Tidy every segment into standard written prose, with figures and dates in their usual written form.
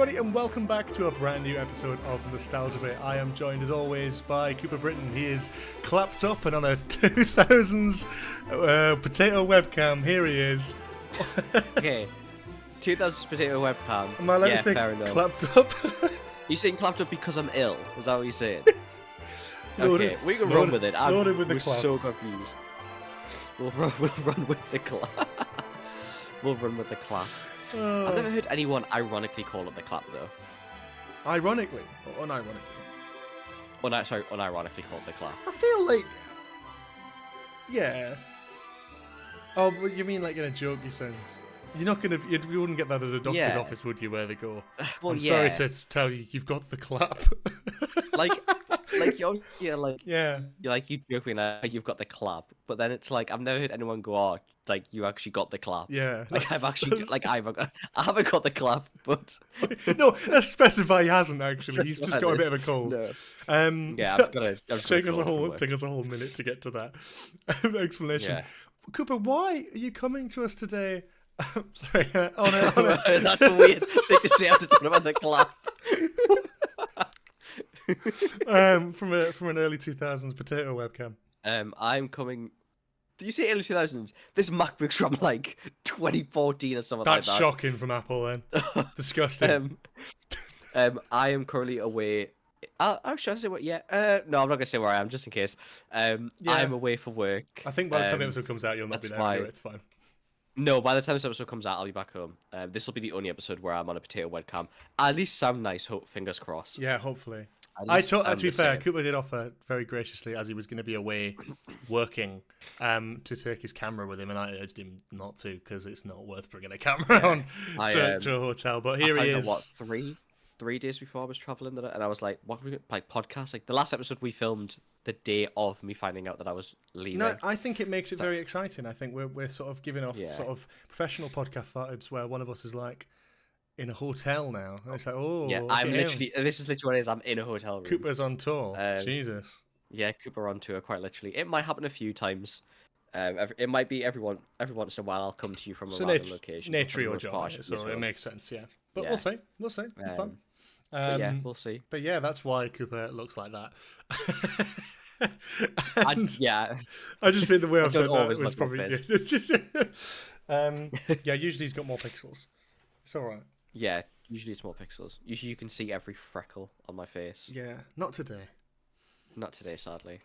everybody, and welcome back to a brand new episode of Nostalgia Bit. I am joined, as always, by Cooper Britton. He is clapped up and on a 2000s potato webcam. Here he is. Okay, 2000s potato webcam. Am I allowed to say fair enough. clapped up? You saying clapped up because I'm ill? Is that what you're saying? Loaded, Okay, we can run with it. loaded with the we're clap. so confused. We'll run with the clap. We'll run with the clap. I've never heard anyone ironically call it the clap, though. Ironically or unironically? Unironically call it the clap. I feel like... Yeah. Oh, but you mean like in a jokey sense? You're not gonna... You wouldn't get that at a doctor's office, would you, where they go, Well, I'm sorry to tell you, you've got the clap. You joking like you've got the clap, but then it's like I've never heard anyone go, "Oh, like you actually got the clap." Yeah. Like I haven't got the clap, but no, let's specify he hasn't actually. He's just got a bit of a cold. No. Yeah, I've got a take us a whole minute to get to that explanation. Yeah. Cooper, why are you coming to us today? Sorry, That's a weird thing to say after talking about the clap. From an early 2000s potato webcam. I'm coming. Do you say early 2000s? This MacBook's from like 2014 or something That's like that. shocking from Apple then. Disgusting. I am currently away. Should I say what? Yeah. No, I'm not gonna say where I am, just in case. I'm away for work. I think by the time the episode comes out, you'll not be there anyway. It's fine. No, by the time this episode comes out, I'll be back home. This will be the only episode where I'm on a potato webcam. At least sound nice. Fingers crossed. Yeah, hopefully. To be fair, Cooper did offer very graciously, as he was going to be away working, to take his camera with him, and I urged him not to because it's not worth bringing a camera on to a hotel. But here he is. What, three days before I was traveling, and I was like, "What? Like podcast? Like the last episode we filmed the day of me finding out that I was leaving." No, I think it makes it very exciting. I think we're sort of giving off sort of professional podcast vibes where one of us is like in a hotel now. And it's like, I'm literally. This is literally what it is. I'm in a hotel room. Cooper's on tour. Jesus. Yeah, Cooper on tour, quite literally. It might happen a few times. It might be every once in a while. I'll come to you from a random location. Nature your job, so it makes sense. Yeah, but we'll see. We'll see. Be fun. Yeah, we'll see. But yeah, that's why Cooper looks like that. I just think the way I've said that was probably. Usually he's got more pixels. It's all right. Yeah, usually it's more pixels. Usually you can see every freckle on my face. Yeah, not today. Not today, sadly.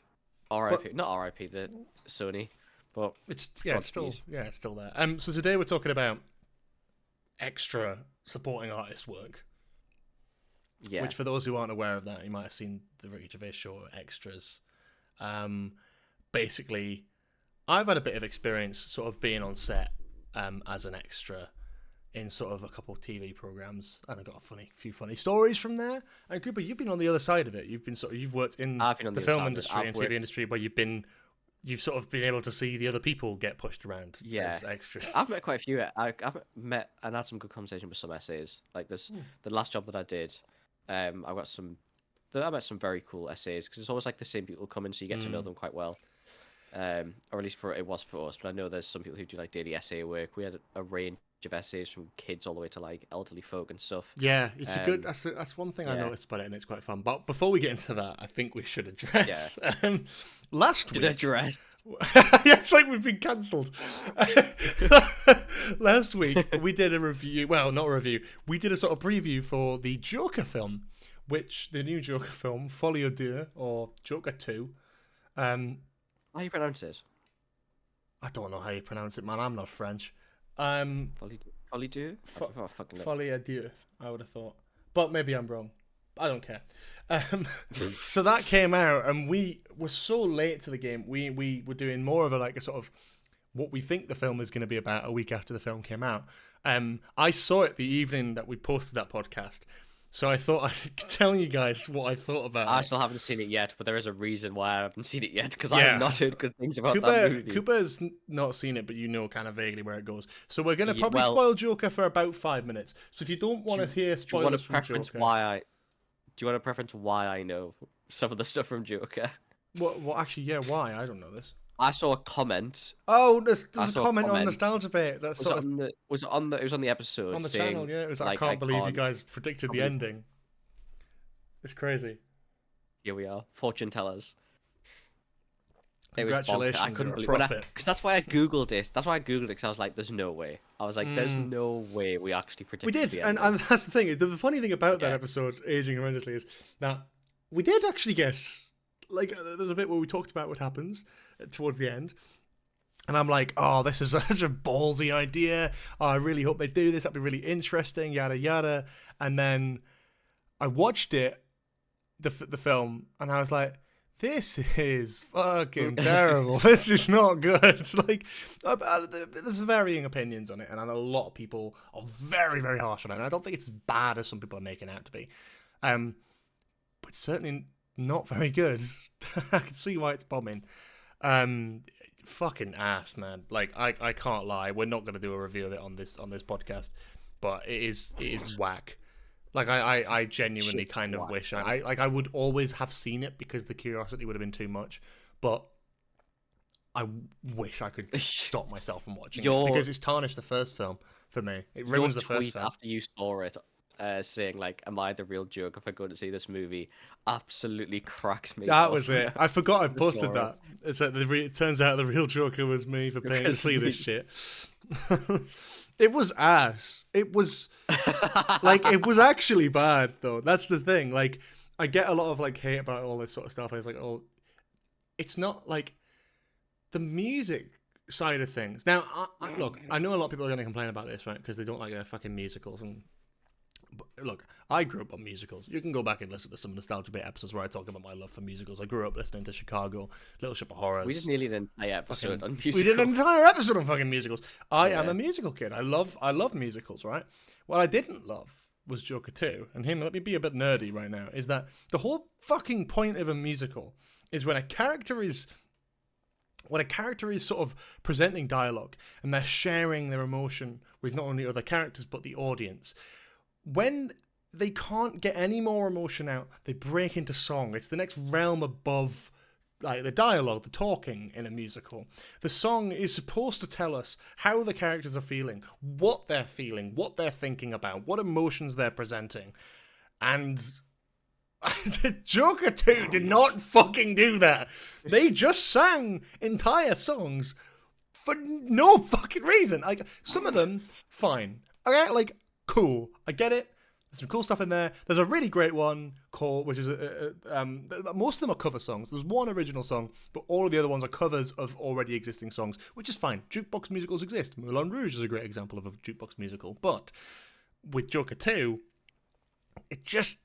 R.I.P. Not R.I.P. The Sony, but it's still there. So today we're talking about extra supporting artist work. Yeah. Which, for those who aren't aware of that, you might have seen the Ricky Gervais show Extras. Basically, I've had a bit of experience sort of being on set as an extra in sort of a couple of TV programs, and I got a few funny stories from there. And Cooper, you've been on the other side of it. You've worked in the film industry and TV industry, where you've sort of been able to see the other people get pushed around as extras. I've met quite a few. I've met and had some good conversation with some essays. Like this, the last job that I did. I met some very cool essays because it's always like the same people come in, so you get to know them quite well. Or at least it was for us. But I know there's some people who do like daily essay work. We had a range of essays from kids all the way to like elderly folk and stuff. Yeah, it's a good. That's one thing I noticed about it, and it's quite fun. But before we get into that, I think we should address last week. It's like we've been cancelled. Last week we did a review. Well, not a review. We did a sort of preview for the Joker film, the new Joker film, Folie à Deux, or Joker 2. How do you pronounce it? I don't know how you pronounce it, man. I'm not French. Folie à Deux? Folie à Deux, I would have thought. But maybe I'm wrong. I don't care. So that came out, and we were so late to the game. We were doing more of a sort of what we think the film is going to be about a week after the film came out. I saw it the evening that we posted that podcast. So I thought I'd tell you guys what I thought about it. I still haven't seen it yet, but there is a reason why I haven't seen it yet, because I have not heard good things about that movie. Cooper's not seen it, but you know kind of vaguely where it goes. So we're going to probably spoil Joker for about 5 minutes. So if you don't want to hear spoilers from Joker... Do you want to preference why I know some of the stuff from Joker? Well, actually, yeah, why? I don't know this. I saw a comment. Oh, there's I a saw a comment on comment. Nostalgia Bait. That's Was it on the? Was it on the? It was on the episode on the saying, channel. Yeah, it was. like, I can't believe you can't guys predicted the believe- ending. It's crazy. Here we are, fortune tellers. It was bonkers. Congratulations, I couldn't you're a believe it. prophet. Because that's why I googled it. That's why I googled it. Because I was like, "There's no way." I was like, "There's no way we actually We predicted." did, the and ending. that's the thing. The funny thing about that Yeah. episode, aging horrendously, is that we did actually get like there's a bit where we talked about what happens towards the end, and I'm like, oh, this is such a ballsy idea. Oh, I really hope they do this. That'd be really interesting. Yada yada. And then I watched it, the film, and I was like, this is fucking terrible. This is not good. Like, there's varying opinions on it, and I know a lot of people are very, very harsh on it. And I don't think it's as bad as some people are making it out to be, but certainly not very good. I can see why it's bombing. Fucking ass, man. Like, I can't lie. We're not gonna do a review of it on this podcast, but it is whack. Like, I genuinely kind of wish I would always have seen it because the curiosity would have been too much, but I wish I could stop myself from watching it because it's tarnished the first film for me. It ruins the first film. After you saw it, saying like, "Am I the real joke if I go to see this movie?" absolutely cracks me. That up. was it. I forgot I posted Sorry. that. It's like it turns out the real Joker was me for paying to see this shit. It was ass. It was like it was actually bad though. That's the thing. Like I get a lot of like hate about all this sort of stuff, and it's like, oh, it's not like the music side of things. Now, look, I know a lot of people are going to complain about this, right? Because they don't like their fucking musicals. And but look, I grew up on musicals. You can go back and listen to some Nostalgia Bait episodes where I talk about my love for musicals. I grew up listening to Chicago, Little Shop of Horrors. We did nearly an entire episode on musicals. We did an entire episode on fucking musicals. I am a musical kid. I love musicals, right? What I didn't love was Joker 2. And let me be a bit nerdy right now, is that the whole fucking point of a musical is when a character is sort of presenting dialogue and they're sharing their emotion with not only other characters but the audience. When they can't get any more emotion out, they break into song. It's the next realm above like the dialogue, the talking in a musical. The song is supposed to tell us how the characters are feeling, what they're thinking about, what emotions they're presenting. And Joker 2 did not fucking do that. They just sang entire songs for no fucking reason. Like, some of them, fine. Okay, like, cool. I get it. There's some cool stuff in there. There's a really great one called, which is most of them are cover songs. There's one original song, but all of the other ones are covers of already existing songs, which is fine. Jukebox musicals exist. Moulin Rouge is a great example of a jukebox musical. But with Joker 2, it just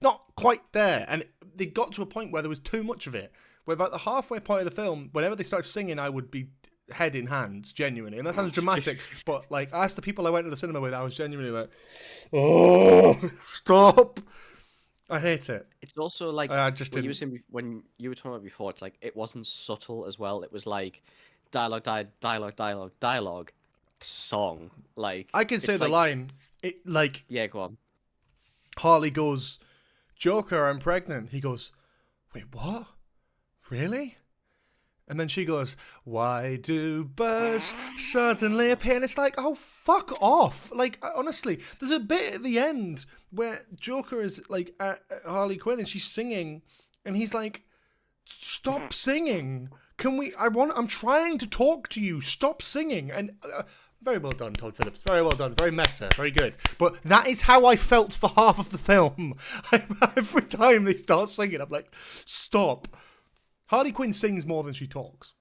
not quite there. And they got to a point where there was too much of it. Where about the halfway point of the film, whenever they started singing, I would be head in hands, genuinely. And that sounds dramatic, but like, as the people I went to the cinema with, I was genuinely like, oh, stop. I hate it. It's also like I just when didn't. when you were talking about before, it's like it wasn't subtle as well. It was like dialogue, song. Like I can say it's the like, line. It like Yeah, go on. Harley goes, Joker, I'm pregnant. He goes, wait, what? Really? And then she goes, why do birds suddenly appear? And it's like, oh, fuck off. Like, honestly, there's a bit at the end where Joker is like at Harley Quinn and she's singing and he's like, stop singing. I'm trying to talk to you. Stop singing. And very well done, Todd Phillips. Very well done. Very meta. Very good. But that is how I felt for half of the film. Every time they start singing, I'm like, stop. Harley Quinn sings more than she talks.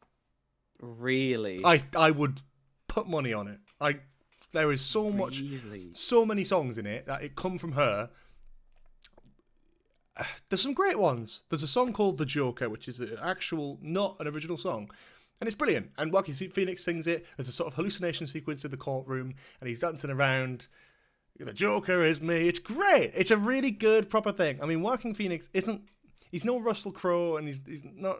Really? I would put money on it. There is so many songs in it that it come from her. There's some great ones. There's a song called The Joker, which is an actual, not an original song. And it's brilliant. And Joaquin Phoenix sings it. There's a sort of hallucination sequence in the courtroom, and he's dancing around. The Joker is me. It's great. It's a really good, proper thing. I mean, Joaquin Phoenix isn't. He's no Russell Crowe, and he's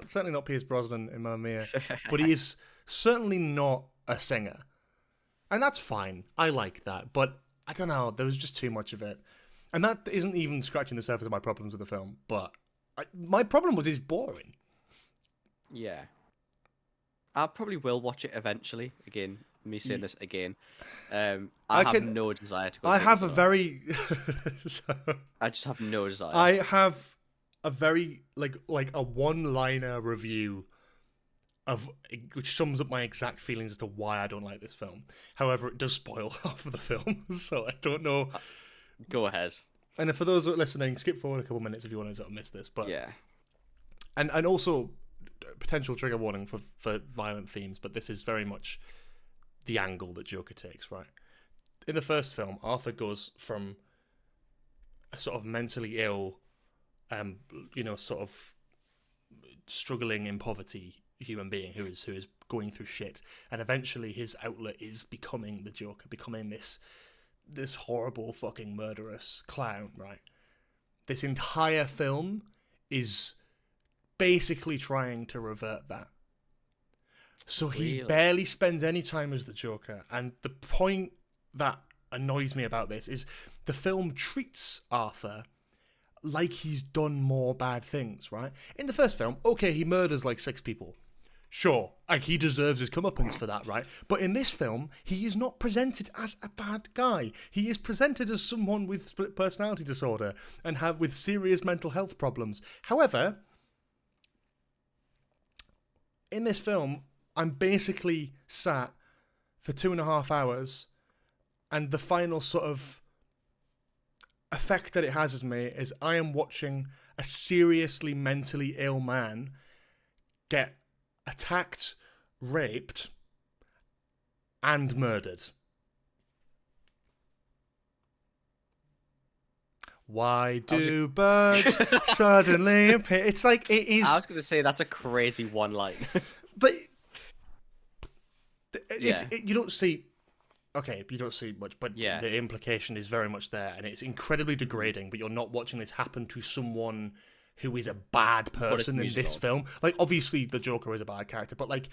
certainly not Pierce Brosnan in Mamma Mia, but he is certainly not a singer, and that's fine. I like that, but I don't know. There was just too much of it, and that isn't even scratching the surface of my problems with the film. But my problem was it's boring. Yeah. I probably will watch it eventually. Again, me saying this again. I I have can- no desire to go. I see have this a at all. very. So, I just have no desire. I have a very like a one-liner review of which sums up my exact feelings as to why I don't like this film. However, it does spoil half of the film, so I don't know. Go ahead. And for those that are listening, skip forward a couple minutes if you want to sort of miss this. But Yeah. and also potential trigger warning for violent themes, but this is very much the angle that Joker takes, right? In the first film, Arthur goes from a sort of mentally ill, sort of struggling in poverty human being who is going through shit, and eventually his outlet is becoming the Joker, becoming this horrible fucking murderous clown, right? This entire film is basically trying to revert that. So he barely spends any time as the Joker, and the point that annoys me about this is the film treats Arthur like he's done more bad things, right? In the first film, okay, he murders like 6 people. Sure, like he deserves his comeuppance for that, right? But in this film, he is not presented as a bad guy. He is presented as someone with split personality disorder and with serious mental health problems. However, in this film, I'm basically sat for 2.5 hours, and the final sort of effect that it has as me is I am watching a seriously mentally ill man get attacked, raped, and murdered. Why do birds suddenly appear? It's like it is. I was going to say that's a crazy one line. But you don't see. Okay, you don't see much, but the implication is very much there, and it's incredibly degrading. But you're not watching this happen to someone who is a bad person in this film. Like, obviously, the Joker is a bad character, but like,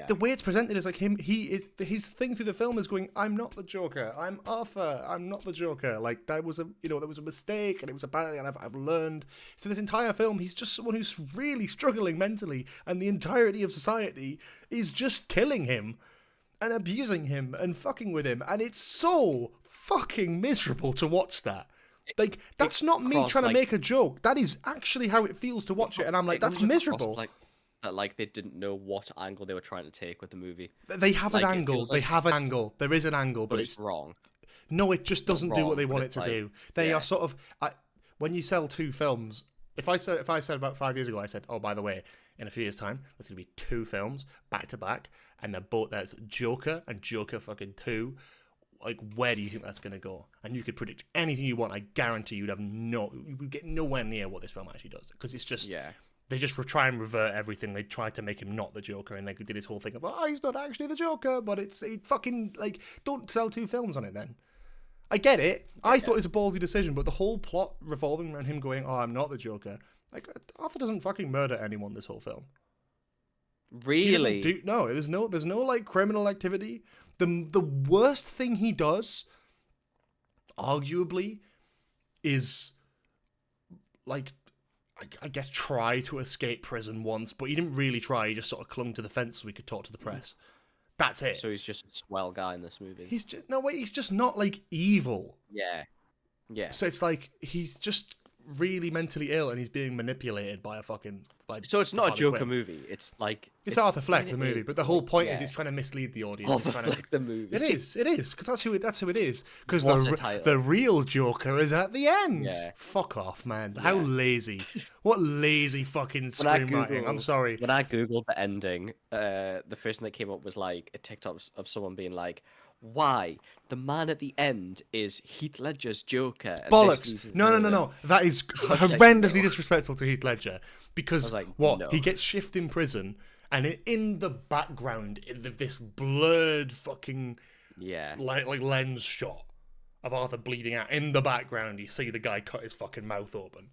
the way it's presented is like his thing through the film is going, "I'm not the Joker. I'm Arthur. I'm not the Joker." Like that was there was a mistake, and it was a bad, and I've learned. So this entire film, he's just someone who's really struggling mentally, and the entirety of society is just killing him and abusing him and fucking with him, and it's so fucking miserable to watch that. Like, that's not me trying to make a joke. That is actually how it feels to watch it, and I'm like, that's miserable. Like they didn't know what angle they were trying to take with the movie. They have an angle. They have an angle. There is an angle, but it's wrong. No, it just doesn't do what they want it to do. They are sort of when you sell 2 films. If I said about 5 years ago, I said, oh, by the way, in a few years' time, there's going to be 2 films back to back, and they're both there's Joker and Joker fucking 2. Like, where do you think that's going to go? And you could predict anything you want. I guarantee you would get nowhere near what this film actually does, because it's just they just try and revert everything. They tried to make him not the Joker, and they did this whole thing of, oh, he's not actually the Joker, but it fucking, like, don't sell 2 films on it then. I get it. I thought it was a ballsy decision, but the whole plot revolving around him going, oh, I'm not the Joker. Like, Arthur doesn't fucking murder anyone this whole film. Really? No, there's no like criminal activity. The worst thing he does, arguably, is like I guess try to escape prison once, but he didn't really try. He just sort of clung to the fence so he could talk to the press. That's it. So he's just a swell guy in this movie. He's just not like evil. Yeah. So it's like he's just really mentally ill, and he's being manipulated by a fucking so it's not a Joker movie. It's like it's Arthur Fleck the movie, but the whole point is he's trying to mislead the audience. Arthur Fleck the movie. It is because that's who it is. Because the real Joker is at the end. Yeah. Fuck off, man! How lazy! What lazy fucking screenwriting! I'm sorry. When I googled the ending, the first thing that came up was like a TikTok of someone being like, why the man at the end is Heath Ledger's Joker. And bollocks. No. That is horrendously disrespectful to Heath Ledger. Because he gets shifted in prison, and in the background, this blurred fucking like lens shot of Arthur bleeding out. In the background, you see the guy cut his fucking mouth open.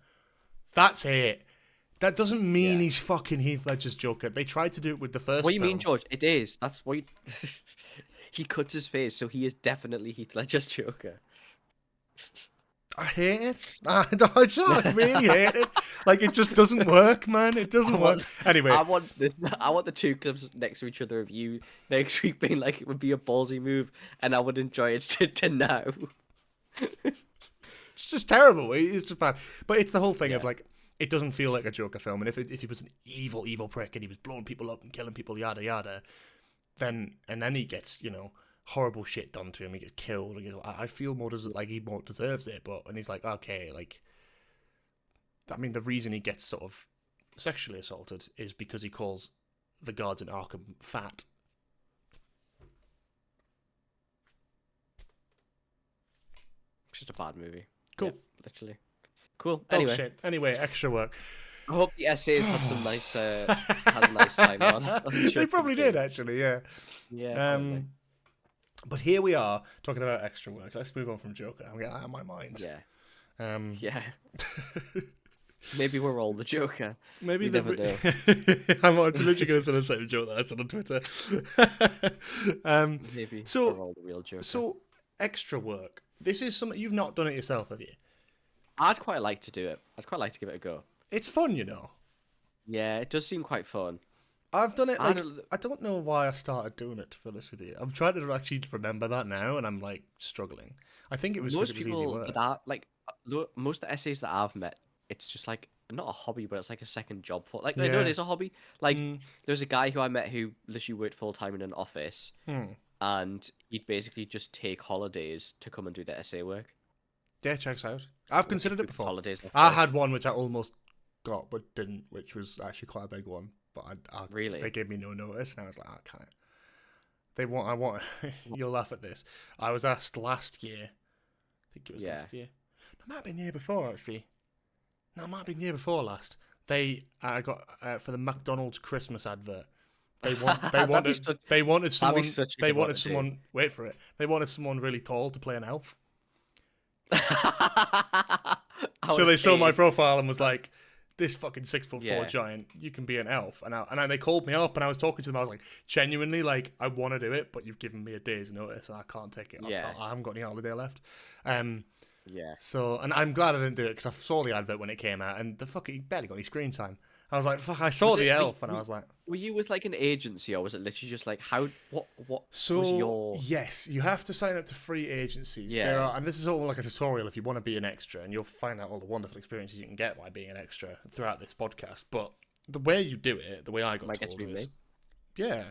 That's it. That doesn't mean he's fucking Heath Ledger's Joker. They tried to do it with the first film. What do you mean, George? It is. That's what he cuts his face, so he is definitely Heath Ledger's Joker. I hate it. I just like, really hate it. Like, it just doesn't work, man. It doesn't work. Anyway, I want the two clips next to each other of you next week being like, it would be a ballsy move, and I would enjoy it to now. it's just terrible. It's just bad. But it's the whole thing of Yeah. like, it doesn't feel like a Joker film. And if he was an evil prick and he was blowing people up and killing people, yada yada, then he gets, you know, horrible shit done to him. He gets killed. And I feel like he more deserves it. But and he's like, okay, like, I mean, the reason he gets sort of sexually assaulted is because he calls the guards in Arkham fat. It's just a bad movie. Cool. Yep, literally. Cool. Oh, Anyway, shit. Anyway, extra work. I hope the essays had some nice had a nice time on. They probably did, actually, yeah. Yeah. Probably. But here we are talking about extra work. Let's move on from Joker. I'm getting out of my mind. Yeah. Yeah. Maybe we're all the Joker. Maybe You never know. I'm literally going to say the same joke that I said on Twitter. Maybe so- we're all the real Joker. So, extra work. This is something you've not done it yourself, have you? I'd quite like to do it. I'd quite like to give it a go. It's fun, you know. Yeah, it does seem quite fun. I've done it. I Like, don't- I don't know why I started doing it. To be honest with you, I'm trying to actually remember that now, and I'm like struggling. I think it was because Most it was easy people work. that are like most of the essays that I've met, it's just like not a hobby, but it's like a second job for. Like I know Yeah. it is a hobby. Like Mm. there was a guy who I met who literally worked full time in an office, and he'd basically just take holidays to come and do the essay work. Yeah, checks out. I've considered it Booked before. Holidays. off I work. had one which I almost got but didn't, which was actually quite a big one. But Really? they gave me no notice, and I was like, I can't. I want. You'll laugh at this. I was asked last year. I think it was Yeah. last year. No, it might have been the year before actually. No, it might have been the year before last. I got for the McDonald's Christmas advert. They That'd be wanted such- they wanted someone such a they good one wanted to do. someone wait for it. They wanted someone really tall to play an elf. I So would've they saw my paid. profile and was like, "This fucking 6'4" Yeah. giant, you can be an elf." And they called me up, and I was talking to them. I was like, genuinely, like, I want to do it, but you've given me a day's notice, and I can't take it. Yeah. I haven't got any holiday left. Yeah. So, and I'm glad I didn't do it because I saw the advert when it came out, and the fucking he barely got any screen time. I was like, fuck, I saw Was the it- elf, and I was like, Were you with like an agency, or was it literally just like what so was your? yes, you have to sign up to free agencies. Yeah. There are, and this is all like a tutorial if you want to be an extra, and you'll find out all the wonderful experiences you can get by being an extra throughout this podcast. But the way you do it, the way I got Might get to told be is, me. yeah,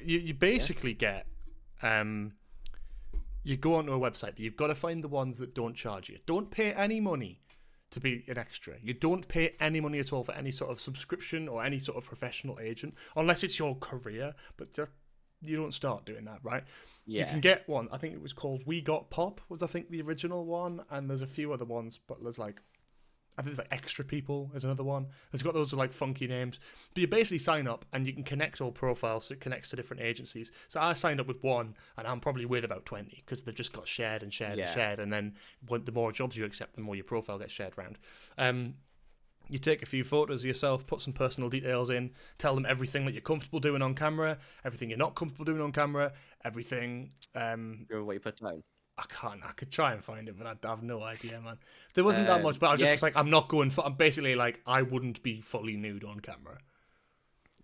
you basically get, you go onto a website, but you've got to find the ones that don't charge you. Don't pay any money to be an extra. You don't pay any money at all for any sort of subscription or any sort of professional agent, unless it's your career. But you don't start doing that, right? You Yeah. can get one. I think it was called We Got Pop, was I think the original one, and there's a few other ones, but there's like, I think there's like Extra People is another one. It's got those like funky names. But you basically sign up and you can connect all profiles, so it connects to different agencies. So I signed up with one, and I'm probably with about 20 because they've just got shared and shared and Yeah. shared. And then the more jobs you accept, the more your profile gets shared around. You take a few photos of yourself, put some personal details in, tell them everything that you're comfortable doing on camera, everything you're not comfortable doing on camera, everything. Remember what you put down? I can't. I could try and find it, but I have no idea, man. There wasn't that much, but I just yeah. was like, I'm not going for. I'm basically like, I wouldn't be fully nude on camera.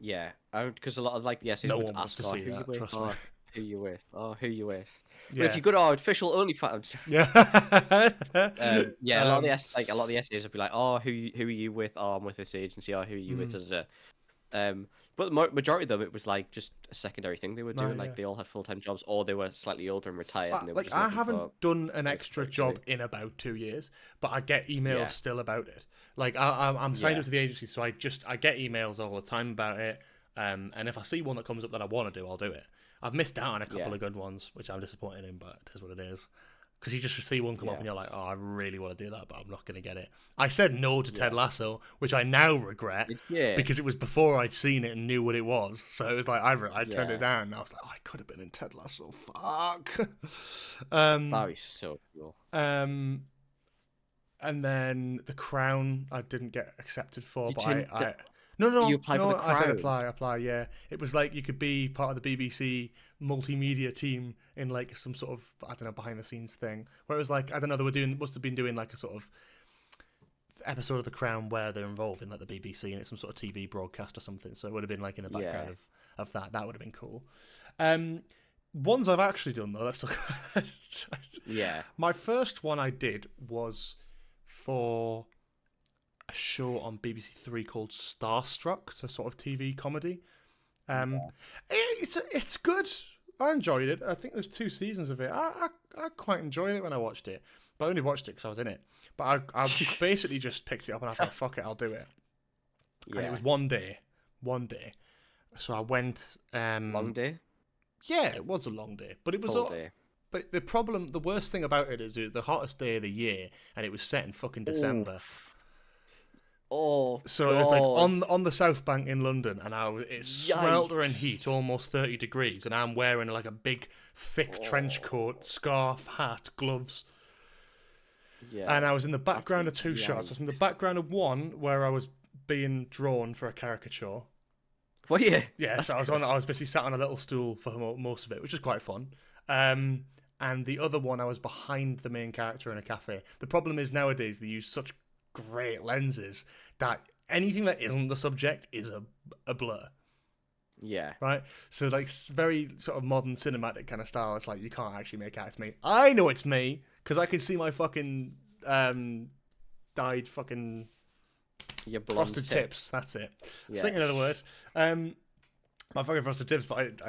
Yeah, because a lot of like the essays No would one wants ask, to see who that, you with? trust me. Oh, who you with? Oh, who you with? But Yeah. if you go to our official OnlyFans, Yeah. yeah, a lot of the essays would be like, oh, who are you with? Oh, I'm with this agency. Oh, who are you with? Da, da, da. But the majority of them, it was like just a secondary thing they were doing. yeah. Like they all had full-time jobs, or they were slightly older and retired. And they were Like just I looking haven't for- done an extra breaks, job really. in about 2 years, but I get emails Yeah. still about it. Like I'm signed Yeah. up to the agency, so I get emails all the time about it. And if I see one that comes up that I want to do, I'll do it. I've missed out on a couple Yeah. of good ones, which I'm disappointed in, but it is what it is. Because you just see one come up Yeah. and you're like, oh, I really want to do that, but I'm not going to get it. I said no to Ted Yeah. Lasso, which I now regret Yeah. because it was before I'd seen it and knew what it was. So it was like I turned Yeah. it down. And I was like, oh, I could have been in Ted Lasso. Fuck. That'd be so cool. And then The Crown, I didn't get accepted for, You but didn't- I No, You apply for the I did Crown. apply. Yeah, it was like you could be part of the BBC multimedia team in like some sort of, I don't know, behind the scenes thing. Where it was like, I don't know, must have been doing like a sort of episode of The Crown where they're involved in like the BBC and it's some sort of TV broadcast or something. So it would have been like in the background of that. That would have been cool. Ones I've actually done though. Let's talk about this. Yeah. My first one I did was for a show on BBC Three called Starstruck. It's a sort of TV comedy. It's good. I enjoyed it. I think there's 2 seasons of it. I quite enjoyed it when I watched it, but I only watched it because I was in it. But I basically just picked it up and I thought, fuck it, I'll do it. Yeah. And it was one day. So I went. Long day. Yeah, it was a long day, but it was Full day. But the worst thing about it is the hottest day of the year, and it was set in fucking December. Oh, so it was like on the South Bank in London, and it's sweltering heat, almost 30 degrees, and I'm wearing like a big, thick trench coat, scarf, hat, gloves. Yeah. And I was in the background of 2 shots. I was in the background of one where I was being drawn for a caricature. Well, yeah. Yeah, so I was basically sat on a little stool for most of it, which was quite fun. And the other one, I was behind the main character in a cafe. The problem is nowadays they use such great lenses that anything that isn't the subject is a blur. Yeah. Right? So, like, very sort of modern cinematic kind of style. It's like, you can't actually make out it's me. I know it's me, because I can see my fucking dyed fucking... Your frosted tips. That's it. I was thinking of the word. My fucking frosted tips, but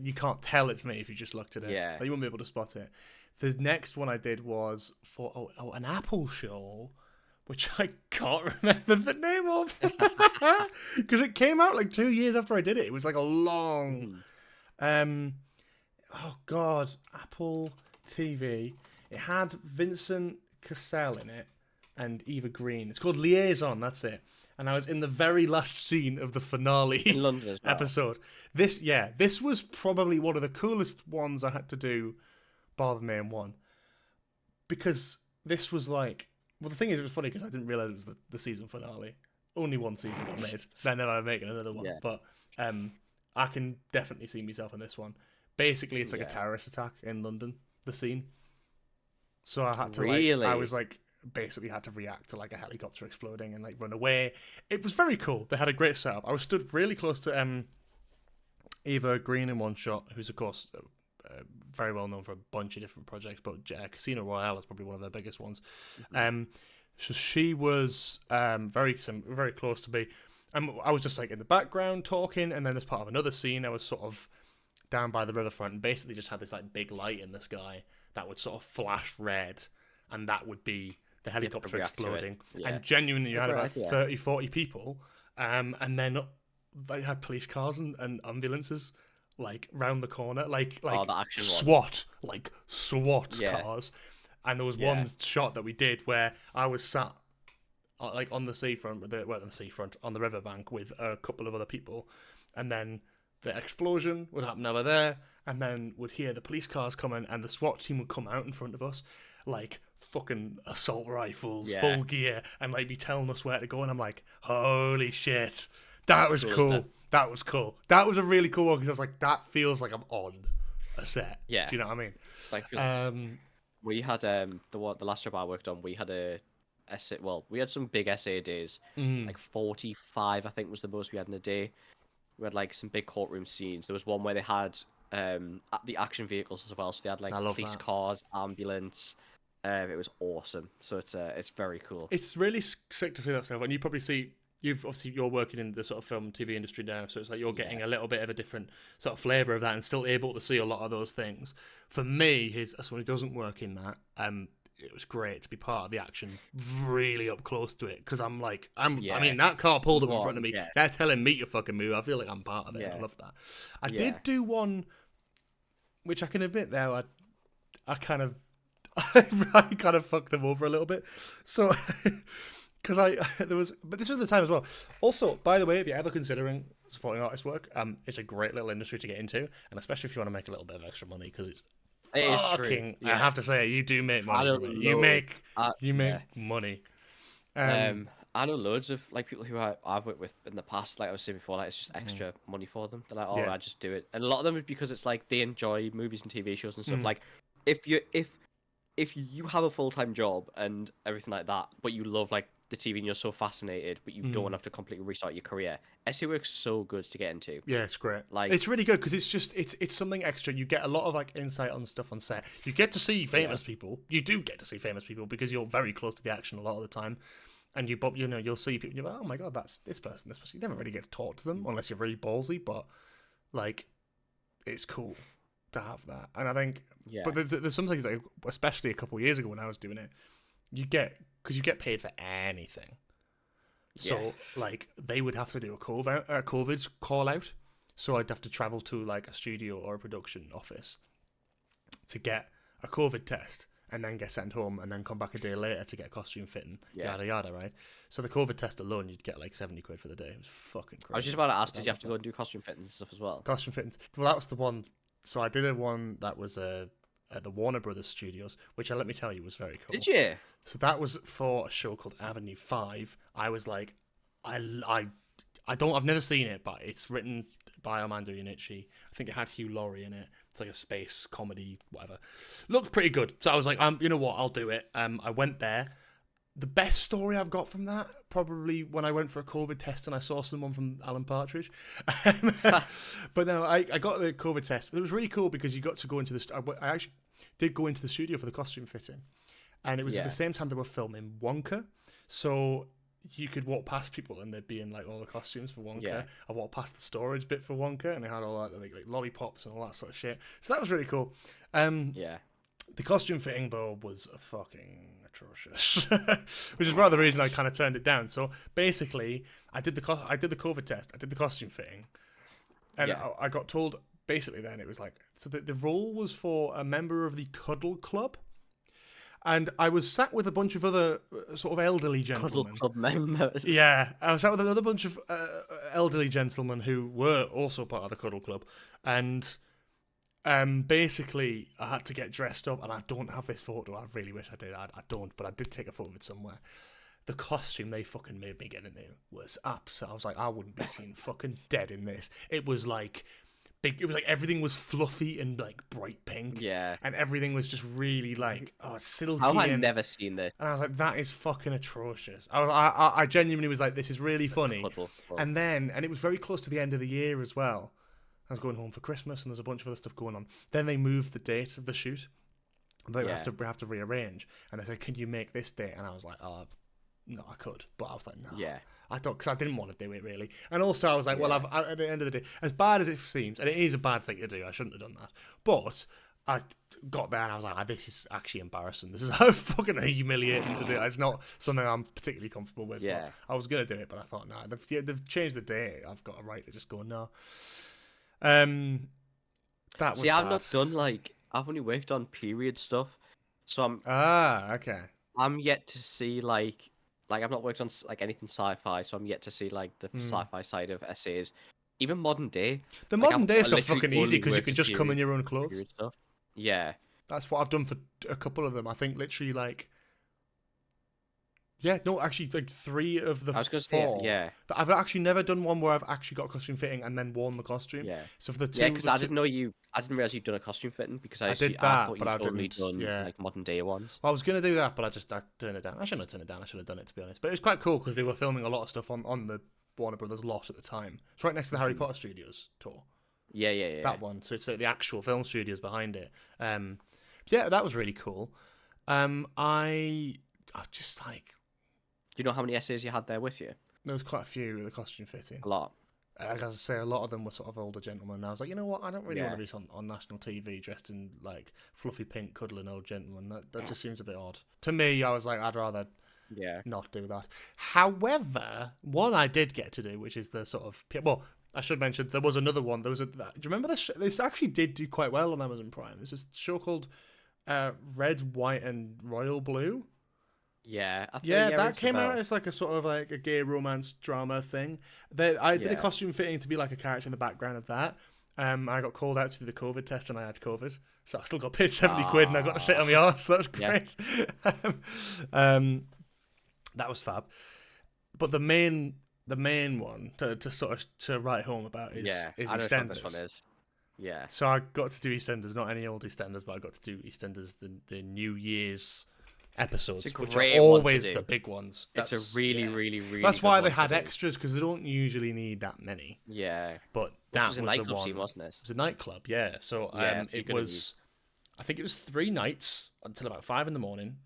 you can't tell it's me if you just looked at it. Yeah. Like, you wouldn't be able to spot it. The next one I did was for an Apple show, which I can't remember the name of because it came out like 2 years after I did it. It was like a long, oh god, Apple TV. It had Vincent Cassell in it and Eva Green. It's called Liaison. That's it. And I was in the very last scene of the finale in London as well. episode. This was probably one of the coolest ones I had to do, bar the main one, because this was like, well, the thing is, it was funny because I didn't realize it was the season finale. Only one season got made. They're never making another one. Yeah. But I can definitely see myself in this one. Basically, it's like a terrorist attack in London. The scene. So I had to I was like, basically had to react to like a helicopter exploding and like run away. It was very cool. They had a great setup. I was stood really close to Eva Green in one shot, who's of course very well known for a bunch of different projects, but Casino Royale is probably one of their biggest ones. So she was very close to me. I was just like in the background talking, and then as part of another scene, I was sort of down by the riverfront and basically just had this like big light in the sky that would sort of flash red, and that would be the helicopter exploding. And genuinely you had about 30, 40 people, and then they had police cars and ambulances like round the corner, like SWAT, cars. And there was one shot that we did where I was sat like on the seafront, on the riverbank with a couple of other people, and then the explosion would happen over there, and then would hear the police cars coming, and the SWAT team would come out in front of us, like fucking assault rifles, full gear, and like be telling us where to go. And I'm like, holy shit, that was cool. That was cool. That was a really cool one because I was like, that feels like I'm on a set. Yeah, do you know what I mean? Like, we had the last job I worked on. We had we had some big essay days. Like 45, I think, was the most we had in a day. We had like some big courtroom scenes. There was one where they had the action vehicles as well. So they had like police cars, ambulance. It was awesome. So it's very cool. It's really sick to see that stuff. And you probably see, you're working in the sort of film TV industry now, so it's like you're getting a little bit of a different sort of flavour of that and still able to see a lot of those things. For me, as someone who doesn't work in that, it was great to be part of the action really up close to it, because I mean, that car pulled up in front of me. They're telling me to fucking move. I feel like I'm part of it. I love that. I did do one, which I can admit now, I kind of fucked them over a little bit. So, because but this was the time as well. Also, by the way, if you're ever considering supporting artist work, it's a great little industry to get into, and especially if you want to make a little bit of extra money, because it's fucking. I have to say, you do make money from it. You make money. I I know loads of like people who I've worked with in the past. Like I was saying before, like it's just extra money for them. They're like, oh, Yeah. I just do it, and a lot of them is because it's like they enjoy movies and TV shows and stuff. Mm. Like if you have a full-time job and everything like that, but you love like the TV and you're so fascinated, but you don't have to completely restart your career, SEO work's so good to get into. Yeah, it's great. Like it's really good because it's something extra. You get a lot of like insight on stuff on set. You get to see famous people. You do get to see famous people because you're very close to the action a lot of the time. And you'll see people. You're like, oh my god, that's this person. This person. You never really get to talk to them unless you're really ballsy. But like, it's cool to have that. And I think, but there's some things like, especially a couple of years ago when I was doing it, because you get paid for anything. So like they would have to do a COVID call out. So I'd have to travel to like a studio or a production office to get a COVID test. And then get sent home, and then come back a day later to get costume fitting, yada yada, right? So the COVID test alone, you'd get like 70 quid for the day. It was fucking crazy. I was just about to ask, did you have to go and do costume fitting and stuff as well? Costume fittings. Well, that was the one. So I did a one that was at the Warner Brothers Studios, which let me tell you was very cool. Did you? So that was for a show called Avenue 5. I was like, I've never seen it, but it's written by Armando Iannucci. I think it had Hugh Laurie in it. It's like a space comedy, whatever. Looked pretty good. So I was like, you know what, I'll do it. I went there. The best story I've got from that, probably when I went for a COVID test and I saw someone from Alan Partridge. But no, I got the COVID test. It was really cool because you got to go into I actually did go into the studio for the costume fitting. And it was at the same time they were filming Wonka. So you could walk past people and they'd be in like all the costumes for Wonka. Yeah. I walked past the storage bit for Wonka and they had all that like lollipops and all that sort of shit. So that was really cool. The costume fitting though was fucking atrocious, which is part of the reason I kind of turned it down. So basically, I did the COVID test, I did the costume fitting, and I got told basically then it was like so the role was for a member of the Cuddle Club. And I was sat with a bunch of other sort of elderly gentlemen. Cuddle Club members. Yeah, I was sat with another bunch of elderly gentlemen who were also part of the Cuddle Club. And basically, I had to get dressed up. And I don't have this photo. I really wish I did. I don't, but I did take a photo of it somewhere. The costume they fucking made me get into was absolute. I was like, I wouldn't be seen fucking dead in this. It was like... big. It was like everything was fluffy and like bright pink. Yeah. And everything was just really like silky. How have I never seen this? And I was like, that is fucking atrocious. I genuinely was like, this is really funny. And it was very close to the end of the year as well. I was going home for Christmas and there's a bunch of other stuff going on. Then they moved the date of the shoot. We have to rearrange. And they said, can you make this date? And I was like, no, I could. But I was like, no. Yeah. I don't, because I didn't want to do it really. And also I was like, well, at the end of the day, as bad as it seems, and it is a bad thing to do, I shouldn't have done that. But I got there and I was like, this is actually embarrassing. This is how fucking humiliating to do. It's not something I'm particularly comfortable with. Yeah. But I was going to do it, but I thought, nah, they've changed the date. I've got a right to just go, no. That was See, I've not done I've only worked on period stuff. So okay. I'm yet to see I've not worked on anything sci-fi, so I'm yet to see the sci-fi side of essays. Even modern day. The modern day stuff's fucking easy because you can just come in your own clothes. Stuff. Yeah. That's what I've done for a couple of them. I think literally actually 3 of the 4. Yeah. I've actually never done one where I've actually got costume fitting and then worn the costume. Yeah. So for the 2, yeah, because I didn't realize you'd done a costume fitting because I thought you'd only done modern day ones. Well, I was gonna do that, but I turned it down. I shouldn't have turned it down. I should have done it, to be honest. But it was quite cool because they were filming a lot of stuff on the Warner Brothers lot at the time. It's right next to the Harry Potter Studios tour. Yeah. That one. So it's the actual film studios behind it. Yeah, that was really cool. I just Do you know how many essays you had there with you? There was quite a few with the costume fitting. A lot. As I say, a lot of them were sort of older gentlemen. And I was like, you know what? I don't really want to be on national TV dressed in fluffy pink cuddling old gentlemen. That just seems a bit odd. To me, I was like, I'd rather not do that. However, one I did get to do, which is the sort of... Well, I should mention, there was another one. Do you remember this? This actually did do quite well on Amazon Prime. There's this show called Red, White and Royal Blue. Yeah, that came out as a sort of a gay romance drama thing. I did a costume fitting to be a character in the background of that. I got called out to do the COVID test and I had COVID, so I still got paid 70 quid and I got to sit on my arse. So that was great. That was fab. But the main one to sort of to write home about is I know which one this EastEnders. one is. Yeah. So I got to do EastEnders, not any old EastEnders, but I got to do EastEnders, the New Year's episodes, It's a which great are one to always do. the big ones. It's a really, really, really. That's good why one they to had do. extras, because they don't usually need that many. Yeah. But Which that was a was the nightclub one. scene, wasn't it? It was a nightclub, yeah. So Yeah, it you're gonna was, I think it was 3 nights until about 5 a.m.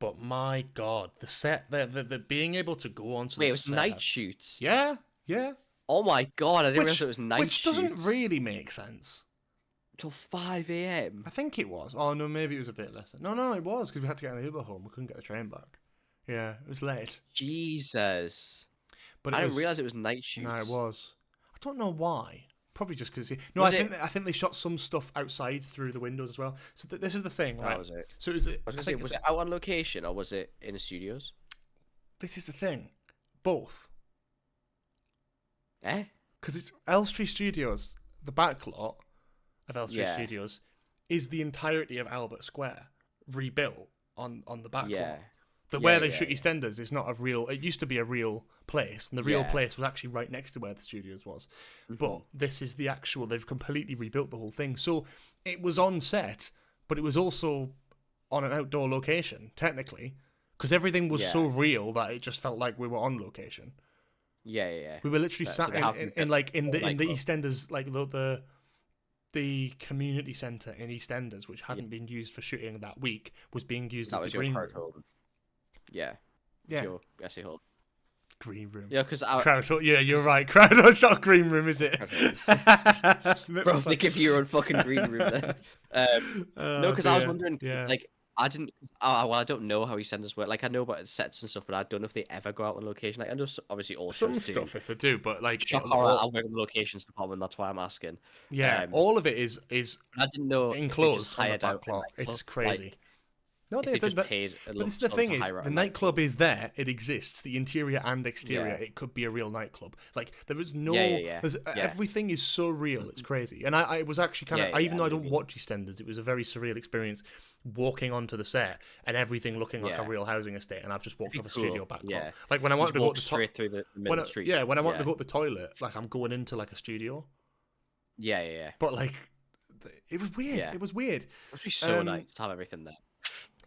But my God, the set, the being able to go onto Wait, the it was set. night shoots. Yeah, yeah. Oh my God, I didn't realize it was night Which shoots. doesn't really make sense. Till 5 a.m. I think it was. Oh no, maybe it was a bit less. No, it was because we had to get an Uber home. We couldn't get the train back. Yeah, it was late. Jesus. But I didn't realize it was night shoots. No, it was. I don't know why. Probably just because. No, Was I think they shot some stuff outside through the windows as well. So this is the thing, right? That was it. So it was. I was gonna say, was it out on location or was it in the studios? This is the thing. Both. Eh? Because it's Elstree Studios. The back lot of Elstree Studios is the entirety of Albert Square rebuilt on the back lot. Where they shoot EastEnders is not a real. It used to be a real place, and the real place was actually right next to where the studios was. But this is the actual. They've completely rebuilt the whole thing, so it was on set, but it was also on an outdoor location technically, because everything was so real that it just felt like we were on location. Yeah. We were literally sat in the EastEnders, like the community centre in EastEnders, which hadn't been used for shooting that week, was being used as the green room. Yeah. Your essay hall. Green room. Yeah, because yeah, you're right. Crowd's not a green room, is it? Bro, they give you your own fucking green room then. No, because I was wondering, like, I didn't. Well, I don't know how EastEnders work. Like, I know about sets and stuff, but I don't know if they ever go out on location. Like, I know obviously all some shows stuff do. if they do, but like Shock horror, I'll work in the locations department. That's why I'm asking. Yeah, all of it is I didn't know enclosed if on they the just hired out back lot. a It's crazy. Like, No, they just paid a but lump this is the sum thing to is, hire out the a nightclub is there. It exists. The interior and exterior. Yeah. It could be a real nightclub. Like there is no. Everything is so real. It's crazy. And I was actually kind of. Even though I don't watch EastEnders, it was a very surreal experience walking onto the set and everything looking like a real housing estate. And I've just walked off a studio back. Yeah. Like when I wanted to go to straight through the middle street. Yeah, when I wanted to go to the toilet, like I'm going into like a studio. Yeah. But like, it was weird. Yeah. It was weird. It must be so nice to have everything there.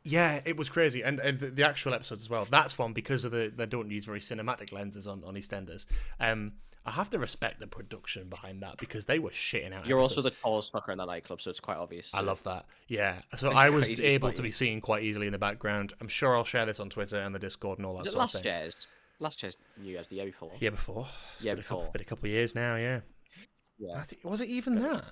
Yeah, it was crazy, and the actual episodes as well. That's one because of they don't use very cinematic lenses on EastEnders. I have to respect the production behind that because they were shitting out. You're episodes. also the tallest fucker in that nightclub, so it's quite obvious. I love that. Yeah, so I was able to be seen quite easily in the background. I'm sure I'll share this on Twitter and the Discord and all that. Was it last year's New Year's, the year before? Year before. Yeah, before. Been a couple of years now. Yeah. Was it even that?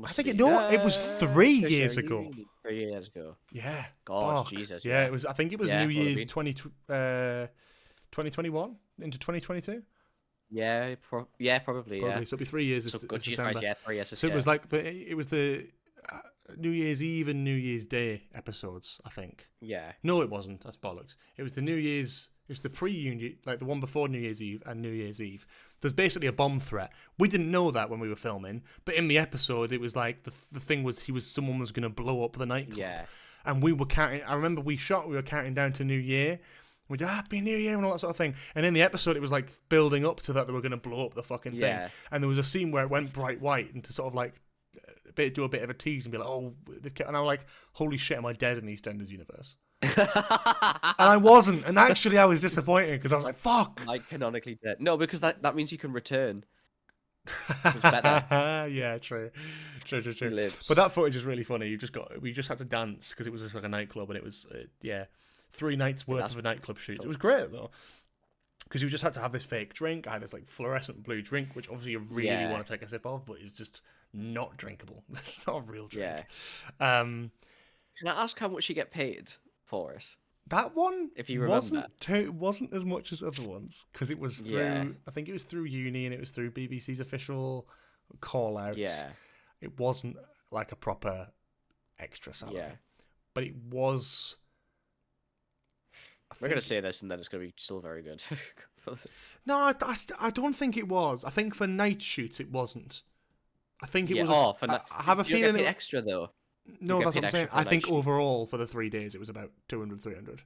I think it was 3 years ago. 3 years ago. Yeah. God, Jesus. Yeah, it was. I think it was New Year's 2021 into 2022. Yeah, probably. Yeah. So it'll be 3 years. So this December. Yeah, 3 years. So it was like the New Year's Eve and New Year's Day episodes. I think. Yeah. No, it wasn't. That's bollocks. It was the New Year's. It was the pre-Union, like the one before New Year's Eve and New Year's Eve. There's basically a bomb threat. We didn't know that when we were filming, but in the episode, it was like the thing was someone was going to blow up the nightclub. Yeah. And we were counting. I remember we were counting down to New Year. We did Happy New Year and all that sort of thing. And in the episode, it was like building up to that they were going to blow up the fucking thing. And there was a scene where it went bright white and to sort of like do a bit of a tease and be like, oh, and I was like, holy shit, am I dead in the EastEnders universe? And I wasn't, and actually I was disappointed because I was like, fuck, like canonically dead. No, because that means you can return. It's better. Yeah, true. But that footage is really funny. We just had to dance because it was just like a nightclub, and it was 3 nights worth of a nightclub shoot. It was great though, because you just had to have this fake drink. I had this like fluorescent blue drink, which obviously you really want to take a sip of, but it's just not drinkable. It's not a real drink. Can I ask how much you get paid for it? That one, if you remember, wasn't as much as other ones because it was through. I think it was through uni and it was through BBC's official call outs. Yeah, it wasn't like a proper extra salary. Yeah, but it was. We're gonna say this and then it's gonna be still very good. No, I don't think it was. I think for night shoots it wasn't. I think it was. Oh, for I have a feeling it extra though. No, that's what I'm saying. I think overall for the 3 days it was about 200, 300.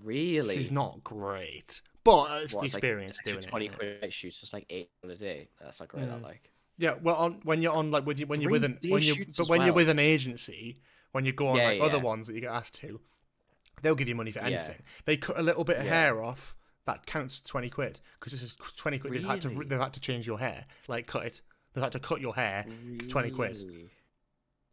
Really? She's not great, but it's What, the it's like experience extra doing it. 20 quid night shoots. It's like 8 a day. That's not great. That like. Yeah, well, when you're on like when you're with an 3-day when you shoots but as when you're well. with an agency, when you go on Yeah, like other yeah. ones that you get asked to, they'll give you money for Yeah. anything. They cut a little bit of Yeah. hair off, that counts 20 quid because this is 20 quid. Really? They've had to change your hair, like cut it. They've had to cut your hair, 20 quid. Really?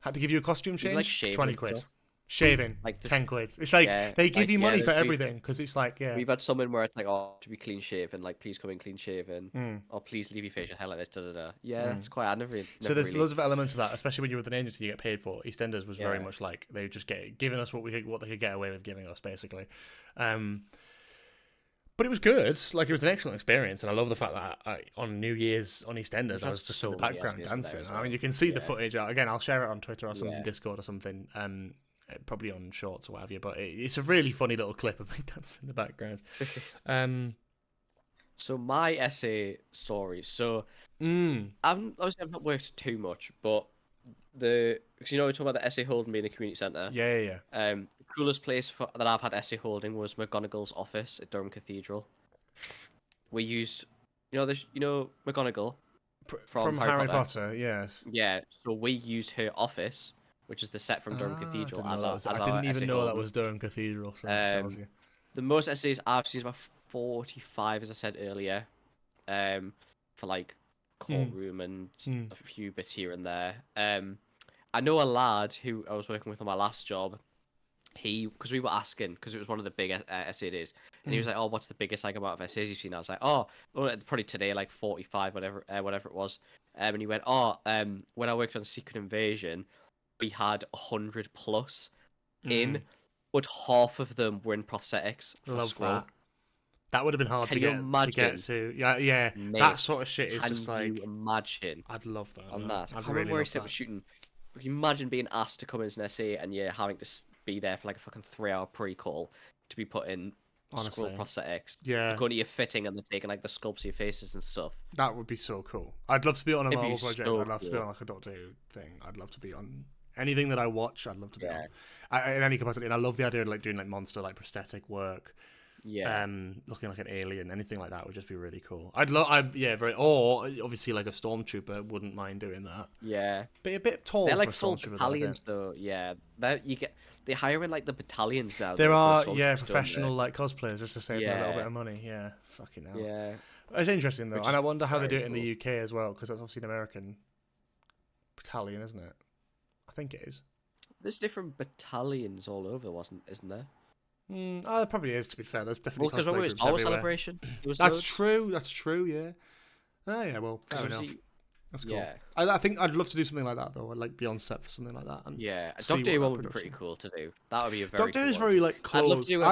Had to give you a costume Even, change, like, shaving 20 and quid. stuff? Shaving, Like this- 10 quid. It's like Yeah, they give like, you yeah, money for we- everything because it's like We've had someone where it's like, oh, to be clean shaven, like please come in clean shaven, Mm. or please leave your facial hair like this. Da da da. Yeah, that's quite. I never. So there's really... loads of elements of that, especially when you're with an agency you get paid for. Eastenders was very Yeah. much like they were just giving us what they could get away with giving us, basically. But it was good. Like, it was an excellent experience, and I love the fact that on New Year's on EastEnders, I was just in the so many background essays were there dancing. as I mean, well. you can see the Yeah. footage. Again, I'll share it on Twitter or something, Yeah. Discord or something. Probably on Shorts or what have you. But it's a really funny little clip of me dancing in the background. So my essay story. So obviously I've not worked too much, but because we're talking about the essay holding being the community centre. Yeah. The coolest place that I've had essay holding was McGonagall's office at Durham Cathedral. We used, McGonagall From Harry Potter, yes. Yeah, so we used her office, which is the set from Durham Cathedral, I didn't even know that was Durham Cathedral. So that tells you. The most essays I've seen is about 45, as I said earlier, for like courtroom and a few bits here and there. I know a lad who I was working with on my last job. Because we were asking, because it was one of the big essay days, and he was like, "Oh, what's the biggest like amount of essays you've seen?" I was like, "Oh, well, probably today, like 45, whatever it was." And he went, "Oh, when I worked on Secret Invasion, we had 100 plus in, but half of them were in prosthetics for Love school." that. That would have been hard Can to you get imagine? to. Yeah. Mate, that sort of shit is Can just you like. imagine I'd love that. on man. that? I I'd can't really remember where he love said that. was shooting. But can you imagine being asked to come in as an essay and you're having to be there for like a fucking 3-hour pre-call to be put in school Honestly. prosthetics? Yeah, Going to your fitting and they're taking like the sculpts of your faces and stuff. that would be so cool. I'd love to be on a It'd be Marvel project. so I'd love to be cool. on like a Doctor Who thing. I'd love to be on anything that I watch. I'd love to be Yeah. on in any capacity. And I love the idea of like doing like monster like prosthetic work. Yeah. Looking like an alien, anything like that would just be really cool. Or obviously like a stormtrooper, wouldn't mind doing that. Yeah. Be a bit tall. They're like for a full stormtrooper, though, I battalions think. though. Yeah. They hire in like the battalions now. There the are stormtroopers, don't professional like cosplayers just to save them a little Yeah. bit of money. Yeah, fucking hell. they? Yeah. It's interesting though, Which and I is wonder how they do very it in the cool. UK as well, because that's obviously an American battalion, isn't it? I think it is. There's different battalions all over, isn't there? There probably is. To be fair, there's definitely Well, because cosplay when it was groups Star Wars everywhere. Celebration, there was That's loads. true. That's true. Yeah. Oh yeah. Well, 'Cause fair enough. obviously- That's cool. Yeah. I think I'd love to do something like that though. I'd like be on set for something like that. And Yeah. see Doctor Who what one that would be pretty production- cool to do. That would be a very Doctor cool Who's one. very like I'd love close. to do a-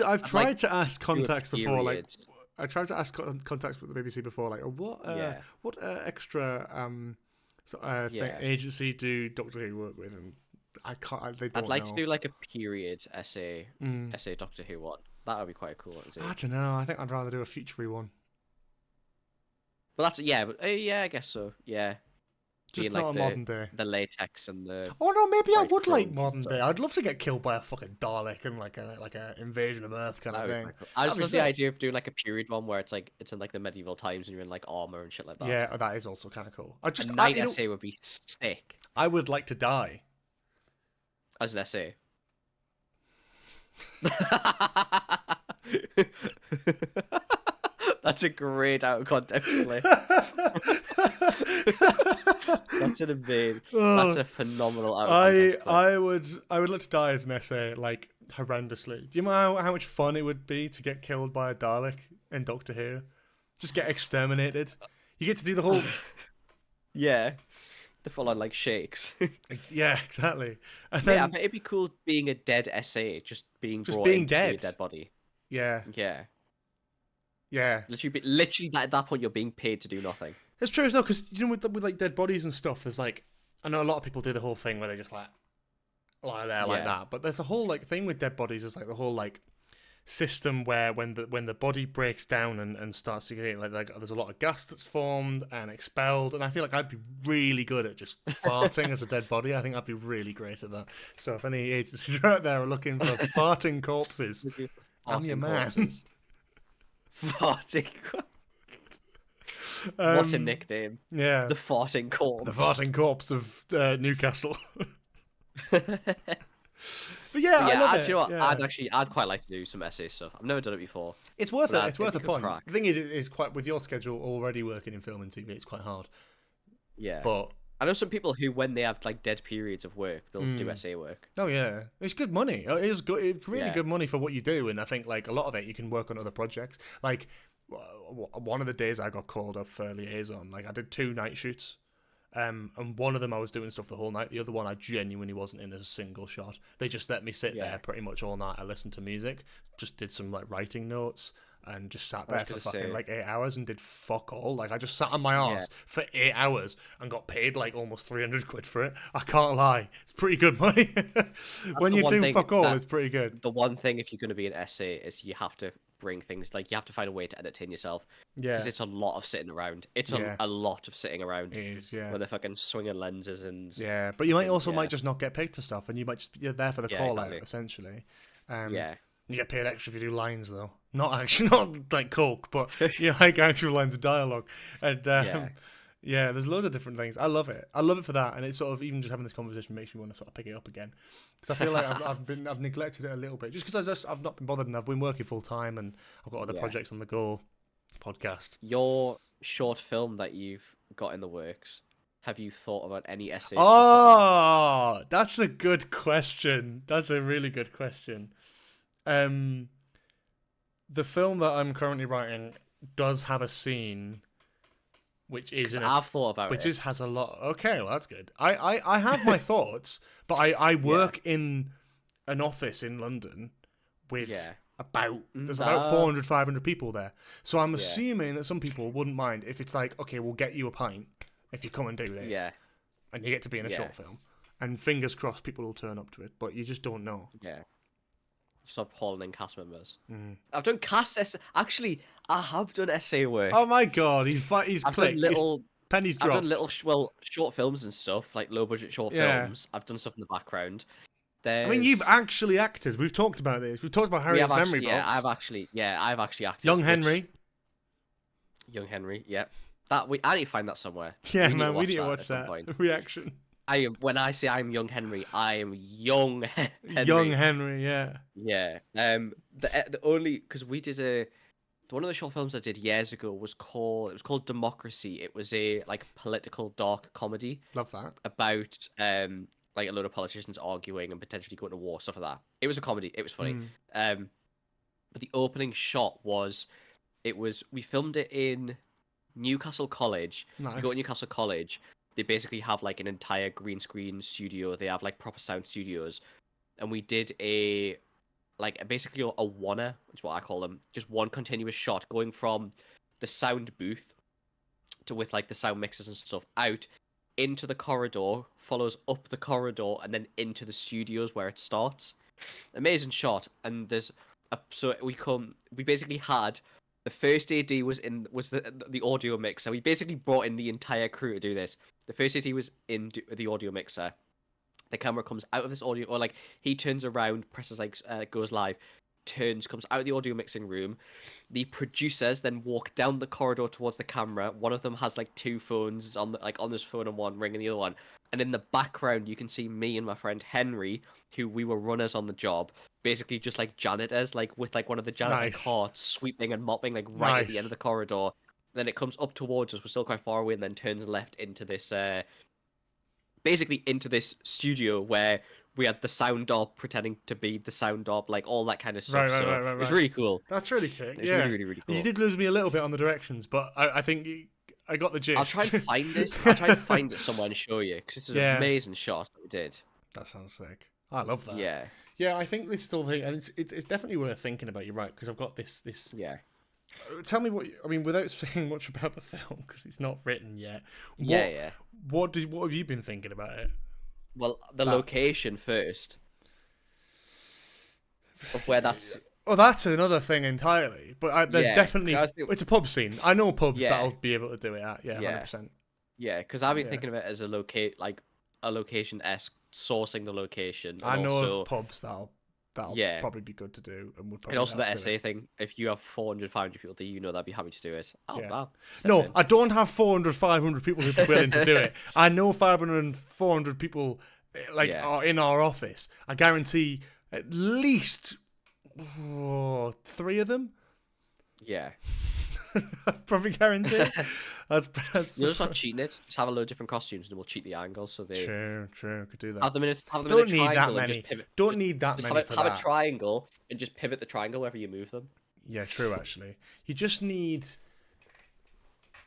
I've tried like, to ask do a contacts before. Like period. I tried to ask contacts with the BBC before. Like Yeah. what extra Yeah. agency do Doctor Who work with? And I can't. They don't I'd like know. to do like a period essay Mm. Doctor Who one. That would be quite a cool one to do. I don't know. I think I'd rather do a future one. But that's yeah, I guess so. Yeah. Just Being, not like, a modern day. The latex and the Oh no, maybe I bright would like colours and modern stuff. day. I'd love to get killed by a fucking Dalek and like a invasion of Earth kind that of would be thing. quite cool. I just That'd be love the sick. idea of doing like a period one where it's in like the medieval times and you're in like armor and shit like that. Yeah, that is also kind of cool. A night essay would be sick I would like to die. as an essay. That's a great out of context clip. That's an amazing. That's a phenomenal out of context clip. I would like to die as an essay, like horrendously. Do you know how much fun it would be to get killed by a Dalek in Doctor Who? Just get exterminated. You get to do the whole. Yeah, the full on like shakes. Yeah, exactly. And Yeah, I then bet it'd be cool being a dead essay, just being brought being in to be a dead. dead body. yeah, Yeah, literally at that point you're being paid to do nothing. it's true though, because with like dead bodies and stuff, there's like I know a lot of people do the whole thing where they just like lie there like Yeah. that, but there's a whole like thing with dead bodies is like the whole like system where when the body breaks down and starts to get like there's a lot of gas that's formed and expelled, and I feel like I'd be really good at just farting as a dead body. I think I'd be really great at that. So if any agencies out there are looking for farting corpses, I'm your Farting man. corpses. Farting. What a nickname. Yeah. The farting corpse. The farting corpse of Newcastle. But yeah, I love it. You know what? Yeah. I'd quite like to do some essay stuff. I've never done it before. It's worth But it. It's worth a good punt. crack. The thing is, it's quite with your schedule already working in film and TV. It's quite hard. Yeah. But I know some people who, when they have like dead periods of work, they'll do essay work. oh yeah, it's good money. It is good. It's really Yeah. good money for what you do, and I think like a lot of it you can work on other projects. Like one of the days I got called up for liaison, like I did 2 night shoots. And one of them I was doing stuff the whole night. The other one I genuinely wasn't in a single shot. They just let me sit there pretty much all night. I listened to music, just did some like writing notes, and just sat there for fucking like 8 hours and did fuck all. Like I just sat on my arse for 8 hours and got paid like almost 300 quid for it. I can't lie, it's pretty good money. When you do fuck all, it's pretty good. The one thing, if you're going to be an essay, is you have to bring things like you have to find a way to entertain yourself. Yeah, because it's a lot of sitting around. It's a lot of sitting around. It is, yeah. When they're fucking swinging lenses and but you might also might just not get paid for stuff, and you might just you're there for the call out essentially. You get paid extra if you do lines though. Not like coke, but you like actual lines of dialogue. And there's loads of different things. I love it. I love it for that, and it's sort of even just having this conversation makes me want to sort of pick it up again, because I feel like I've neglected it a little bit, just because I've not been bothered, and I've been working full time, and I've got other projects on the go. Podcast. Your short film that you've got in the works. Have you thought about any essays? Oh, that's a good question. That's a really good question. The film that I'm currently writing does have a scene which is I've thought about which it. has a lot. Okay, well that's good. I have my thoughts, but I work in an office in London with there's about 400, 500 people there. So I'm assuming that some people wouldn't mind if it's like, okay, we'll get you a pint if you come and do this. Yeah. And you get to be in a short film. And fingers crossed people will turn up to it, but you just don't know. Yeah. Stop hauling in cast members. I've done cast essay. Actually, I have done essay work. Oh my god, he's I've clicked. done Pennies dropped. I've done short films and stuff, like low budget short films. I've done stuff in the background. I mean, you've actually acted. We've talked about this. We've talked about Harriet's memory box. Yeah, I've actually acted. Young Henry. Yeah. I need to find that somewhere. Yeah, we need to watch that reaction. When I say I'm young Henry, I am young Henry. Young Henry, yeah. Yeah. The only because we did one of the short films I did years ago was called Democracy. It was a like political dark comedy. Love that. About like a load of politicians arguing and potentially going to war, stuff like that. It was a comedy. It was funny. But the opening shot we filmed it in Newcastle College. Nice. You go to Newcastle College, they basically have like an entire green screen studio. They have like proper sound studios, and we did basically a oneer, which is what I call them, just one continuous shot going from the sound booth to with like the sound mixers and stuff out into the corridor, follows up the corridor, and then into the studios where it starts. Amazing shot. And we basically had the first AD was the audio mixer. We basically brought in the entire crew to do this. The first AD was in the audio mixer. The camera comes out of this audio, or like he turns around, presses goes live, comes out of the audio mixing room. The producers then walk down the corridor towards the camera. One of them has like 2 phones on this phone and one ringing the other one. And in the background, you can see me and my friend Henry, who we were runners on the job, basically just like janitors, like with like one of the janitor carts sweeping and mopping like right at the end of the corridor. Then it comes up towards us. We're still quite far away, and then turns left into this, basically into this studio where we had the sound op pretending to be the sound op, like all that kind of stuff. Right. It was really cool. That's really cool. It's really, really, really cool. You did lose me a little bit on the directions, but I think I got the gist. I'll try and find it. I'll try and find it somewhere and show you, because it's an amazing shot that we did. That sounds sick. I love that. Yeah. Yeah, I think this whole thing, and it's definitely worth thinking about. You're right, because I've got this. Yeah. Tell me without saying much about the film, because it's not written yet. What have you been thinking about it? Well, the location first. Of where that's... Well, that's another thing entirely. But there's definitely... It's a pub scene. I know pubs that'll be able to do it at. Yeah, 100%. Yeah, because I've been thinking of it as a location-esque, sourcing the location. I know of pubs that'll that'll Yeah. probably be good to do, and would probably And also the help us do it. SA thing. If you have 400, 500 people that you know that'd be happy to do it, Yeah. I'll step No, in. I don't have 400, 500 people who'd be willing to do it. I know 500 and 400 people are in our office. I guarantee at least 3 of them. Yeah. Probably guarantee. That's You'll just start cheating it. Just have a load of different costumes, and we'll cheat the angles. So they true. Could do that. have them in a Don't need that triangle and many. just pivot. Don't need that many for have that. a triangle and just pivot the triangle wherever you move them. Yeah, true. Actually, you just need.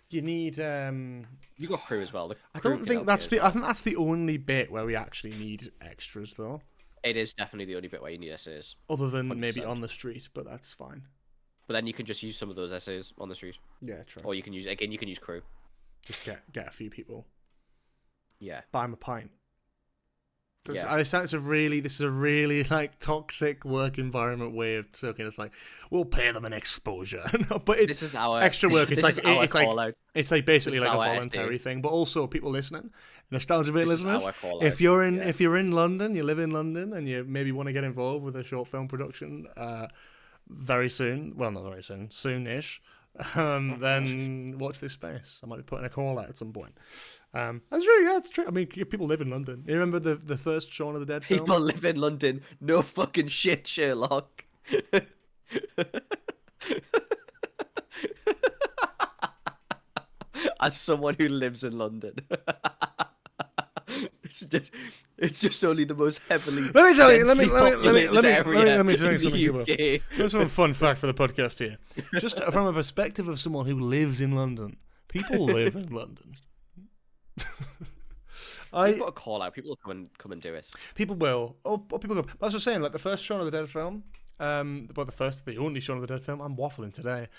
You need. You got crew as well. I don't think that's the. I think that's the only bit where we actually need extras, though. It is definitely the only bit where you need essays. Other than 100%. maybe on the street, but that's fine. But then you can just use some of those essays on the street. Yeah, true. Or you can use crew. Just get a few people. Yeah. Buy them a pint. Yeah. This is a really like toxic work environment way of talking. It's like we'll pay them an exposure, no, but it's This is our extra work. It's this like is our it's like call out. it's like basically This is like a our voluntary SD. thing. But also people listening, Nostalgia Bit This is listeners. our call If out. you're in Yeah. if you're in London, you live in London, and you maybe want to get involved with a short film production, very soon. Well, not very soon, soonish. Then watch this space. I might be putting a call out at some point. That's true. Yeah, it's true. I mean, people live in London. You remember the first Shaun of the Dead film? People live in London. No fucking shit, Sherlock. As someone who lives in London. It's just only the most heavily. Let me tell you. Let densely me tell you populated something. area Kubo. in the UK. Here's one fun fact for the podcast here. Just from a perspective of someone who lives in London, people live in London. You've got to call out. People will come and do it. People will. Oh, people go. But I was just saying, like the first Shaun of the Dead film, the only Shaun of the Dead film. I'm waffling today.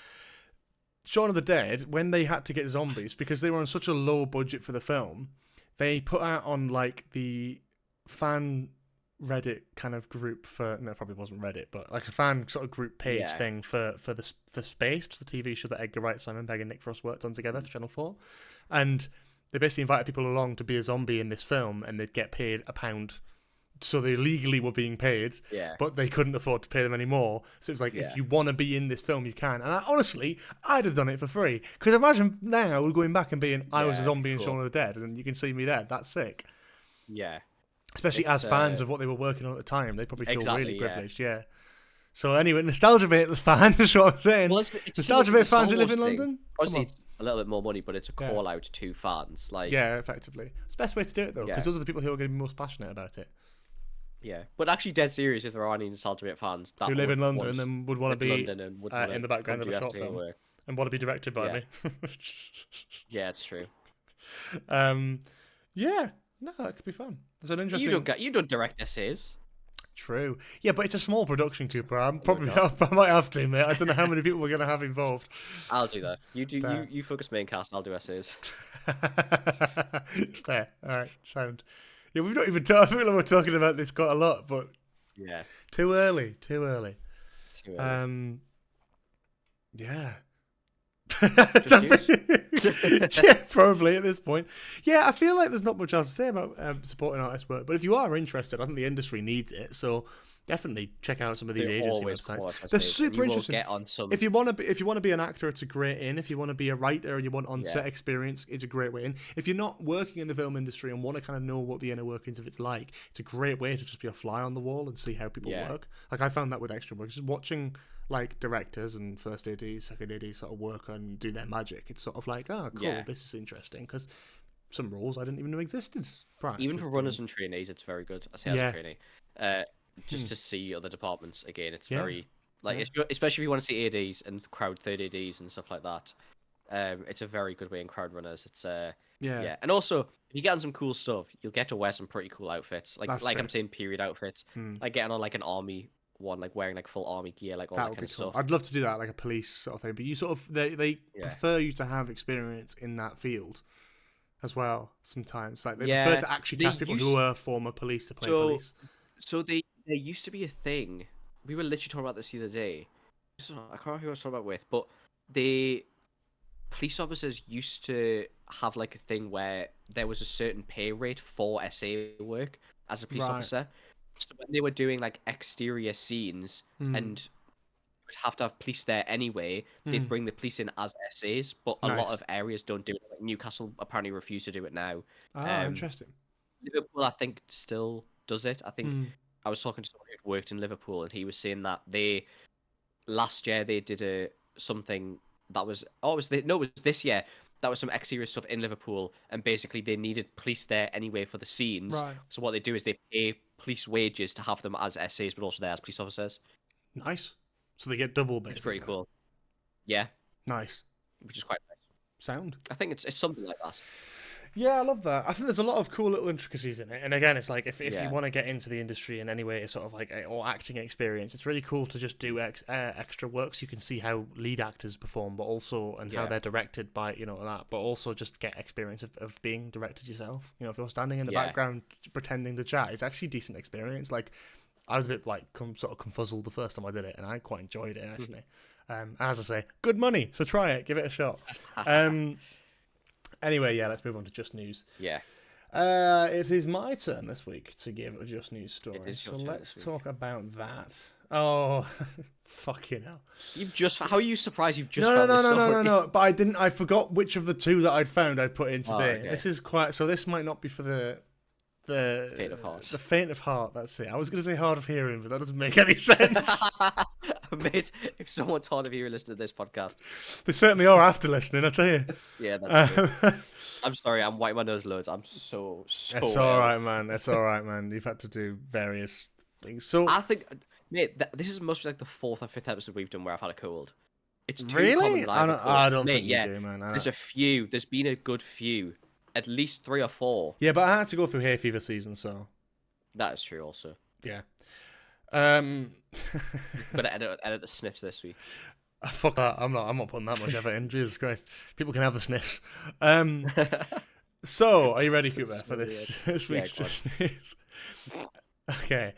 Shaun of the Dead, when they had to get zombies because they were on such a low budget for the film, they put out on like the fan Reddit kind of group it probably wasn't Reddit, but like a fan sort of group page thing for Spaced, the TV show that Edgar Wright, Simon Pegg, and Nick Frost worked on together for Channel 4, and they basically invited people along to be a zombie in this film, and they'd get paid £1. So they legally were being paid, but they couldn't afford to pay them anymore. So it was like, if you want to be in this film, you can. And honestly, I'd have done it for free. Because imagine now going back and being, I was a zombie in Shaun of the Dead, and you can see me there. That's sick. Yeah. Especially as fans of what they were working on at the time. They probably feel really yeah. privileged, yeah. So anyway, Nostalgia Bit fans, is what I'm saying. Well, it's Nostalgia Bit fans who live in London? Obviously, it's a little bit more money, but it's a call out to fans. Like, yeah, effectively. It's the best way to do it, though, because those are the people who are going to be most passionate about it. Yeah, but actually, dead serious. If there are any Nostalgia Bit fans who live in London and would want to be in the background of a short film and want to be directed by me. Yeah, it's true. Yeah, no, that could be fun. There's an interesting. You don't direct essays. True. Yeah, but it's a small production, Cooper. I might have to, mate. I don't know how many people we're going to have involved. I'll do that. You focus main cast. I'll do essays. Fair. All right. Sound. Yeah, we've not even I feel like we're talking about this quite a lot, but yeah, too early. Yeah. Yeah, probably at this point. Yeah, I feel like there's not much else to say about supporting artist work, but if you are interested, I think the industry needs it. So definitely check out some of these agency websites. They're super interesting. If you want to be an actor, it's a great in. If you want to be a writer and you want on-set experience, it's a great way in. If you're not working in the film industry and want to kind of know what the inner workings of it's like, it's a great way to just be a fly on the wall and see how people work. Like I found that with extra work, just watching like directors and first ADs, second ADs sort of work and do their magic. It's sort of like, oh, cool, this is interesting because some roles I didn't even know existed. Even for runners and trainees, it's very good. I say as a trainee. Just to see other departments again, it's very especially if you want to see ADs and crowd third ADs and stuff like that. It's a very good way in crowd runners. It's and also if you get on some cool stuff, you'll get to wear some pretty cool outfits. Like I'm saying, period outfits. Like getting on like an army one, like wearing like full army gear, like all that kind of stuff. I'd love to do that, like a police sort of thing. But you sort of they prefer you to have experience in that field as well. Sometimes like they prefer to actually cast people who are former police to play police. So there used to be a thing. We were literally talking about this the other day. So I can't remember who I was talking about with, but the police officers used to have like a thing where there was a certain pay rate for SA work as a police officer. So when they were doing like exterior scenes and would have to have police there anyway, they'd bring the police in as SAs, but a lot Nice. of areas don't do it. Like Newcastle apparently refuse to do it now. Ah, interesting. Liverpool, I think, still does it. I think I was talking to someone who'd worked in Liverpool, and he was saying that last year they did something that was it was this year. That was some exterior stuff in Liverpool, and basically they needed police there anyway for the scenes. Right. So what they do is they pay police wages to have them as SAs, but also there as police officers. Nice. So they get double basically. It's pretty cool. Yeah. Nice. Which is quite nice. Sound. I think it's something like that. Yeah, I love that. I think there's a lot of cool little intricacies in it. And again, it's like if you want to get into the industry in any way, it's sort of like or acting experience, it's really cool to just do extra work so you can see how lead actors perform, but also how they're directed by that, but also just get experience of being directed yourself. If you're standing in the background pretending to chat, it's actually a decent experience. Like I was a bit like sort of confuzzled the first time I did it, and I quite enjoyed it actually. As I say, good money, so try it, give it a shot. Anyway, let's move on to Just News. Yeah. It is my turn this week to give a Just News story. So let's talk about that. Oh, fucking hell. How are you surprised you've just found this story? No. But I forgot which of the two that I'd found I'd put in today. Okay. This is quite, so this might not be for the faint of heart. The faint of heart, that's it. I was going to say hard of hearing, but that doesn't make any sense. Mate, if someone's hard of hearing listening to this podcast. They certainly are after listening, I tell you. Yeah, that's true. I'm sorry, I'm wiping my nose loads. I'm so It's alright, man. It's alright, man. You've had to do various things. So I think, mate, this is mostly like the 4th or 5th episode we've done where I've had a cold. It's too really? common. I don't think you do, man. There's a few. There's been a good few. At least 3 or 4. Yeah, but I had to go through hay fever season, so that is true. Also, yeah. But edit the sniffs this week. Fuck that! I'm not putting that much effort in. Jesus Christ! People can have the sniffs. So, are you ready, Cooper, for this week's Just News? Okay.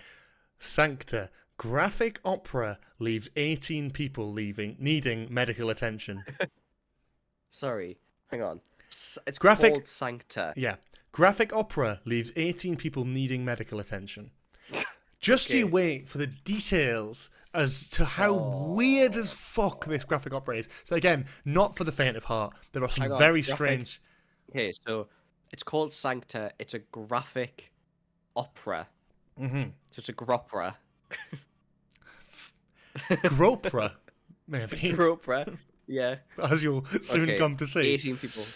Sancta. Graphic opera leaves 18 people needing medical attention. Sorry, hang on. It's Graphic called Sancta. Yeah. Graphic opera leaves 18 people needing medical attention. Just you wait for the details as to how weird as fuck this graphic opera is. So again, not for the faint of heart. There are some very strange... Okay, so it's called Sancta. It's a graphic opera. Mm-hmm. So it's a gropera. Gropera, maybe. Gropera, yeah. As you'll soon come to see. 18 people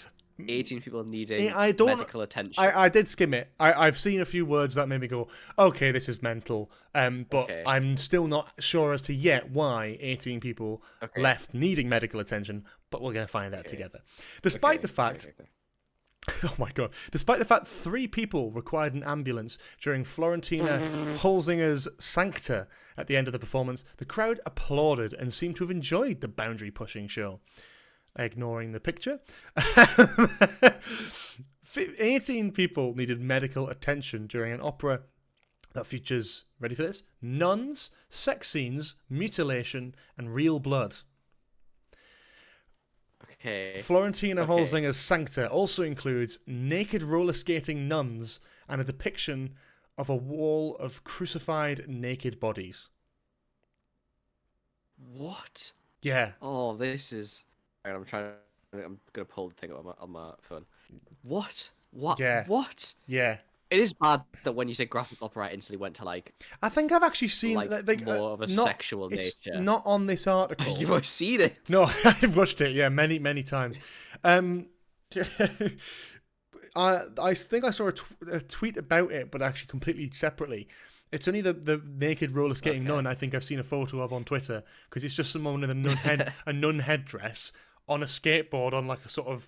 needing medical attention. I did skim it. I've seen a few words that made me go, okay, this is mental. But I'm still not sure as to yet why 18 people left needing medical attention, but we're going to find out together. Despite the fact... Oh my god. Despite the fact 3 people required an ambulance during Florentina Holzinger's Sancta at the end of the performance, the crowd applauded and seemed to have enjoyed the boundary-pushing show. Ignoring the picture. 18 people needed medical attention during an opera that features, ready for this, nuns, sex scenes, mutilation, and real blood. Okay. Florentina Holzinger's Sancta also includes naked roller skating nuns and a depiction of a wall of crucified naked bodies. What? Yeah. Oh, this is... I'm gonna pull the thing up on my phone. What? Yeah. What? Yeah. It is bad that when you say graphic opera, I instantly went to like. I think I've actually seen more of a sexual nature. Not on this article. You've seen it? No, I've watched it. Yeah, many times. I think I saw a tweet about it, but actually completely separately. It's only the naked roller skating nun I think I've seen a photo of on Twitter, because it's just someone with a nun headdress on a skateboard on like a sort of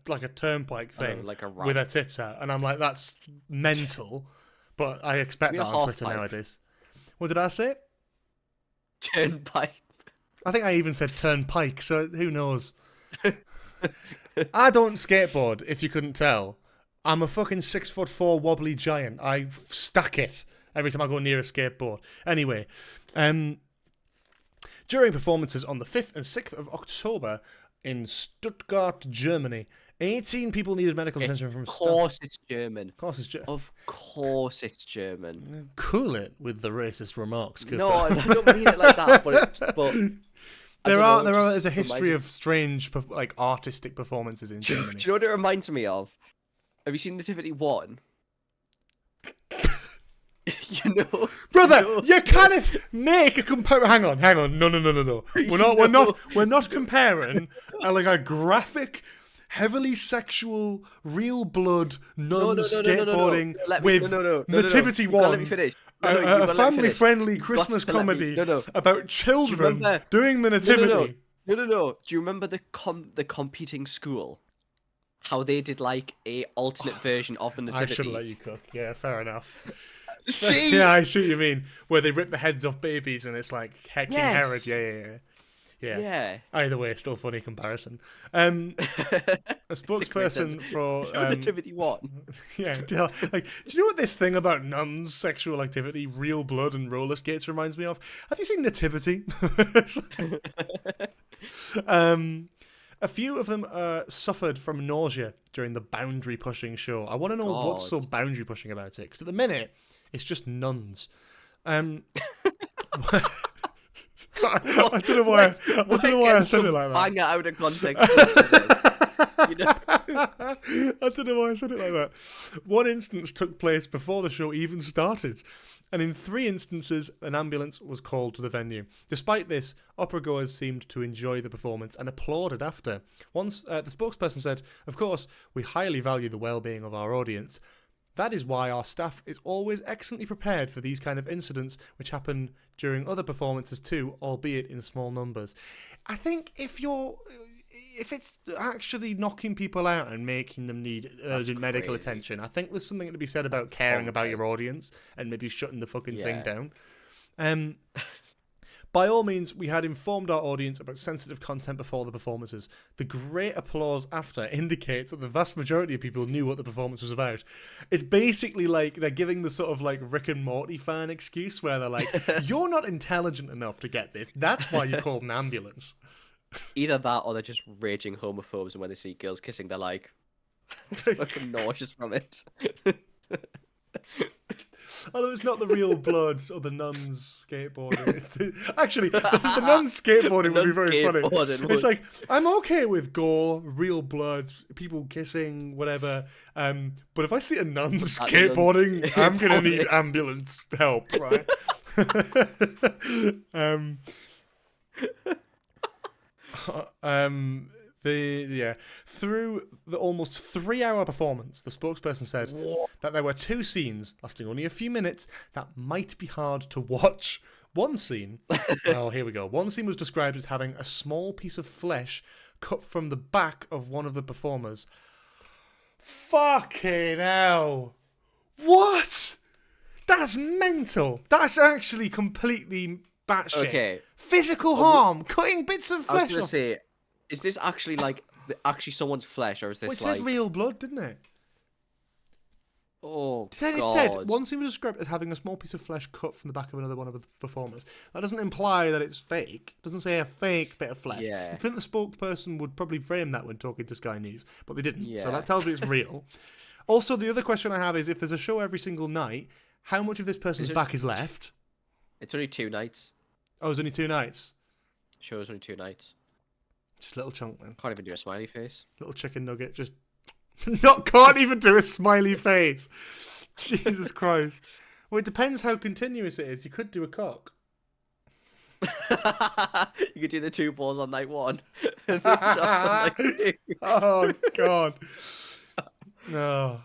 like a turnpike thing with her tits out, and I'm like, that's mental, but I expect that on Twitter nowadays. What did I say? Turnpike. I think I even said turnpike, so who knows? I don't skateboard, if you couldn't tell. I'm a fucking 6'4" wobbly giant. I stack it every time I go near a skateboard. Anyway, during performances on the 5th and 6th of October in Stuttgart, Germany, 18 people needed medical attention from Of staff. course it's German. Of course it's German. Of course it's German. Cool it with the racist remarks, Cooper. No, I don't mean it like that, but there's a history of strange like artistic performances in Germany. Do you know what it reminds me of? Have you seen Nativity 1? You know, Brother, you cannot make a compare. Hang on. No. We're not comparing like a graphic, heavily sexual, real blood nuns skateboarding with Nativity 1. Let me finish. A family-friendly Christmas comedy about children doing the Nativity. No. Do you remember the competing school? How they did like a alternate version of the Nativity? I should let you cook. Yeah, fair enough. See? Yeah, I see what you mean. Where they rip the heads off babies and it's like King Herod. Yeah. Either way, still funny comparison. A spokesperson for Nativity 1. Yeah, like, do you know what this thing about nuns' sexual activity, real blood and roller skates reminds me of? Have you seen Nativity? A few of them suffered from nausea during the boundary pushing show. I want to know what's so boundary pushing about it, because at the minute it's just nuns. I don't know why I said it like that. Bang it out of context. You know? I don't know why I said it like that. One instance took place before the show even started, and in 3 instances, an ambulance was called to the venue. Despite this, opera goers seemed to enjoy the performance and applauded after. Once, the spokesperson said, "Of course, we highly value the well-being of our audience. That is why our staff is always excellently prepared for these kind of incidents, which happen during other performances too, albeit in small numbers." I think if it's actually knocking people out and making them need urgent medical attention, I think there's something to be said about caring about your audience and maybe shutting the fucking thing down. By all means, we had informed our audience about sensitive content before the performances. The great applause after indicates that the vast majority of people knew what the performance was about. It's basically like they're giving the sort of like Rick and Morty fan excuse where they're like, "You're not intelligent enough to get this. That's why you called an ambulance." Either that or they're just raging homophobes, and when they see girls kissing, they're like fucking nauseous from it. Although it's not the real blood or the nuns skateboarding. Actually, the nuns skateboarding would be very funny. It's like, I'm okay with gore, real blood, people kissing, whatever. But if I see a nun skateboarding, I'm going to need ambulance help, right? Through the almost 3-hour performance, the spokesperson said that there were 2 scenes lasting only a few minutes that might be hard to watch. One scene, here we go. One scene was described as having a small piece of flesh cut from the back of one of the performers. Fucking hell! What? That's mental. That's actually completely batshit. Okay. Physical harm, cutting bits of flesh. I was gonna say, is this actually like actually someone's flesh, or is this it like? Said real blood, didn't it? Oh, it said one scene was described as having a small piece of flesh cut from the back of another one of the performers. That doesn't imply that it's fake. It doesn't say a fake bit of flesh. Yeah. I think the spokesperson would probably frame that when talking to Sky News, but they didn't. Yeah. So that tells me it's real. Also, the other question I have is, if there's a show every single night, how much of this person's back is left? It's only 2 nights. Oh, it's only 2 nights. Show's only 2 nights. Just a little chunk then. Can't even do a smiley face. Little chicken nugget, just can't even do a smiley face. Jesus Christ. Well, it depends how continuous it is. You could do a cock. You could do the 2 balls on night 1. And then just on night 2. Oh God. No.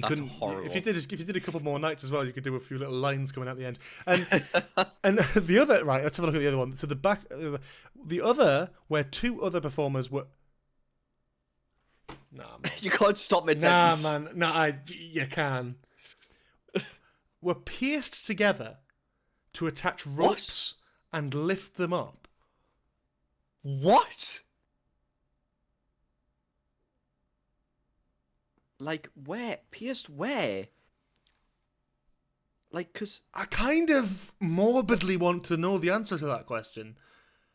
That's horrible. If you did a couple more nights as well, you could do a few little lines coming out the end. And the other, right? Let's have a look at the other one. So the other where 2 other performers were. Nah, man. You can't stop mid-sentence. Nah, man. Nah, you can. Were pierced together to attach ropes and lift them up. What? Like, where? Pierced where? Like, because... I kind of morbidly want to know the answer to that question.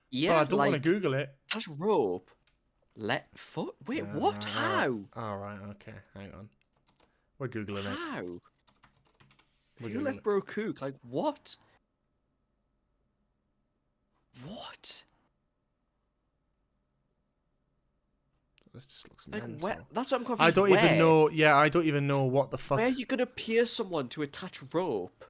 Yeah, but I don't want to Google it. That's rope. Wait, what? How? All right, okay, hang on. We're googling it. How? We're Who googling let it. bro cook? Like, what? What? This just looks Like, mental. where? That's what I'm confused. I don't where? even know. Yeah, I don't even know what the fuck. Where are you gonna pierce someone to attach rope?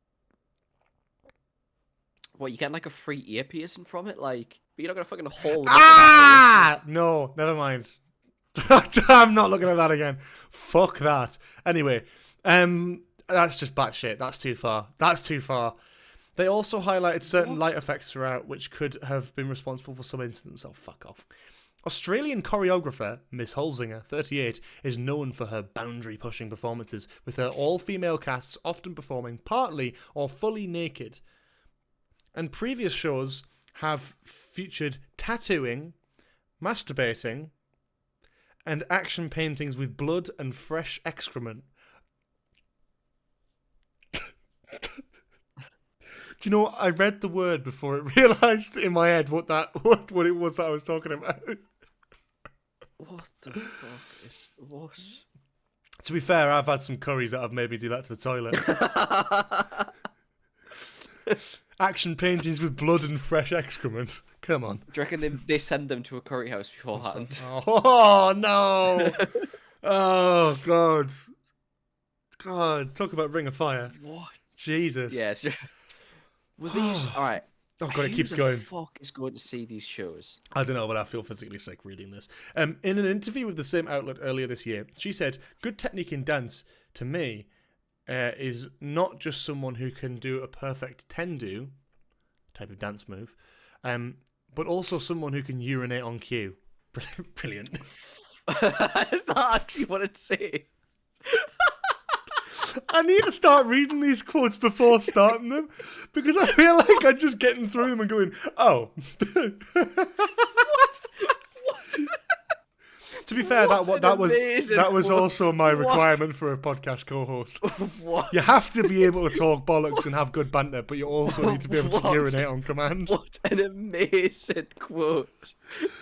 What, you get like a free ear piercing from it? Like, but you're not gonna fucking haul them up with that, No, never mind. I'm not looking at that again. Fuck that. Anyway, that's just batshit. That's too far. That's too far. They also highlighted certain light effects throughout, which could have been responsible for some incidents. Oh, fuck off. Australian choreographer Miss Holzinger, 38, is known for her boundary-pushing performances, with her all-female casts often performing partly or fully naked. And previous shows have featured tattooing, masturbating, and action paintings with blood and fresh excrement. Do you know what? I read the word before it realised in my head what it was that I was talking about. What the fuck is what? To be fair, I've had some curries that I've maybe do that to the toilet. Action paintings with blood and fresh excrement. Come on. Do you reckon they send them to a curry house beforehand? Oh no! Oh god. God, talk about Ring of Fire. What? Jesus. Yeah. So, were these all right? Oh god, it keeps Who going. the fuck is going to see these shows? I don't know, but I feel physically sick reading this. In an interview with the same outlet earlier this year, she said, "Good technique in dance, to me, is not just someone who can do a perfect tendu, type of dance move, but also someone who can urinate on cue." Brilliant. Is that actually what it's saying? I need to start reading these quotes before starting them, because I feel like I'm just getting through them and going, oh. What? To be fair, that was also my requirement What? for a podcast co-host. What? You have to be able to talk bollocks and have good banter, but you also need to be able to What? urinate on command. What an amazing quote.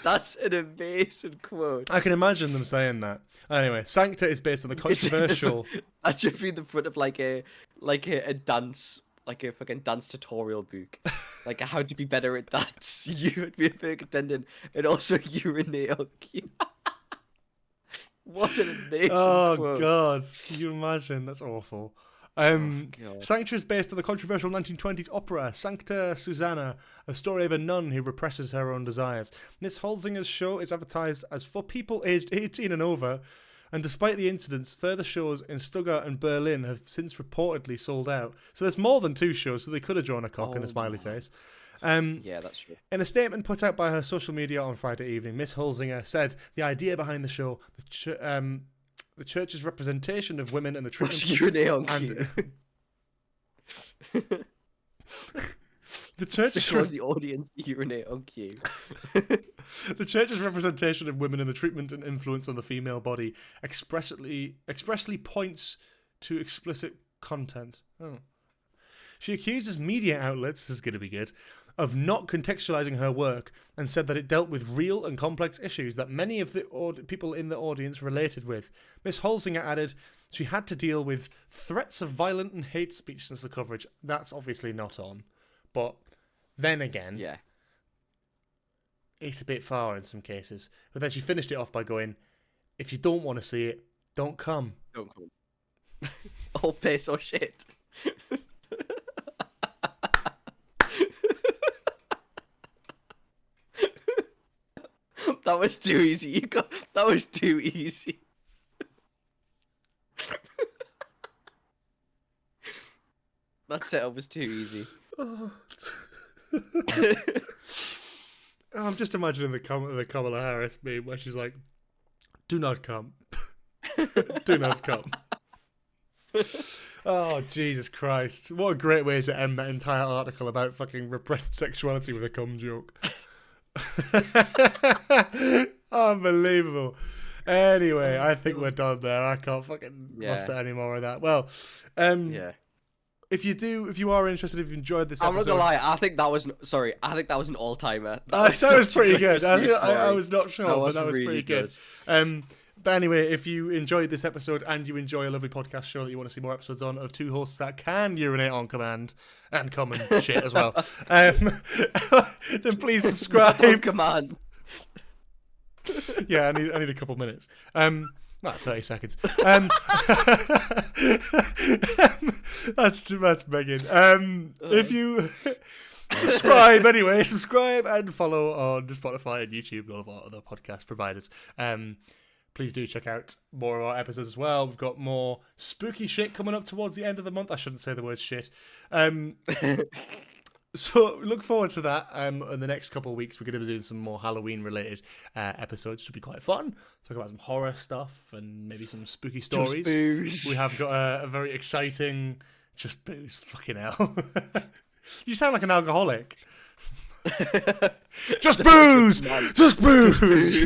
That's an amazing quote. I can imagine them saying that. Anyway, Sancta is based on the controversial... That should be the front of like a dance, like a fucking dance tutorial book. Like how to be better at dance. You would be a perfect attendant and also urinate on cue. What an amazing quote. God, can you imagine? That's awful. God. Sancta is based on the controversial 1920s opera Sancta Susanna, a story of a nun who represses her own desires. Miss Holzinger's show is advertised as for people aged 18 and over, and despite the incidents, further shows in Stuttgart and Berlin have since reportedly sold out. So there's more than 2 shows, so they could have drawn a cock and a smiley face. Yeah, that's true. In a statement put out by her social media on Friday evening, Miss Holzinger said the idea behind the show, the church's representation of women and the treatment urinate on cue. The church shows the audience urinate on cue. The church's representation of women and the treatment and influence on the female body expressly points to explicit content. Oh. She accuses media outlets, this is going to be good, of not contextualizing her work and said that it dealt with real and complex issues that many of the people in the audience related with. Miss Holzinger added she had to deal with threats of violent and hate speech since the coverage. That's obviously not on. But then again, Yeah. it's a bit far in some cases. But then she finished it off by going, if you don't want to see it, don't come. Don't come. All piss or shit. That was too easy. That was too easy. That setup was too easy. I'm just imagining the Kamala Harris meme where she's like, do not come. Do not come. Oh, Jesus Christ. What a great way to end that entire article about fucking repressed sexuality with a cum joke. Unbelievable. Anyway, I think we're done there. I can't fucking muster any more of that. Well, Yeah. if you are interested, if you enjoyed this I'm not episode, gonna lie. I think that was an all-timer. that was pretty good. Such a good I was story. not sure, but that was really pretty good. But anyway, if you enjoyed this episode and you enjoy a lovely podcast show that you want to see more episodes on of two hosts that can urinate on command and come and shit as well, then please subscribe. On command. Yeah, I need a couple minutes. 30 seconds. That's Megan. If you subscribe anyway, subscribe and follow on Spotify and YouTube and all of our other podcast providers. Please do check out more of our episodes as well. We've got more spooky shit coming up towards the end of the month. I shouldn't say the word shit. So look forward to that. In the next couple of weeks, we're going to be doing some more Halloween-related episodes. Should be quite fun. Talk about some horror stuff and maybe some spooky stories. Just booze. We have got a very exciting... Just booze. Fucking hell. You sound like an alcoholic. Just booze! Just booze!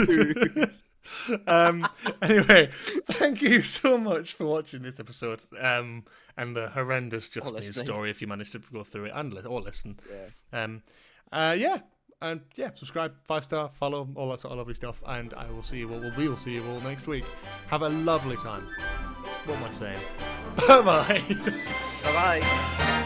Anyway, thank you so much for watching this episode and the horrendous Just News story if you managed to go through it or listen. Subscribe, 5-star, follow, all that sort of lovely stuff, and I will see you all. We will see you all next week. Have a lovely time. What am I saying? Bye bye. Bye bye.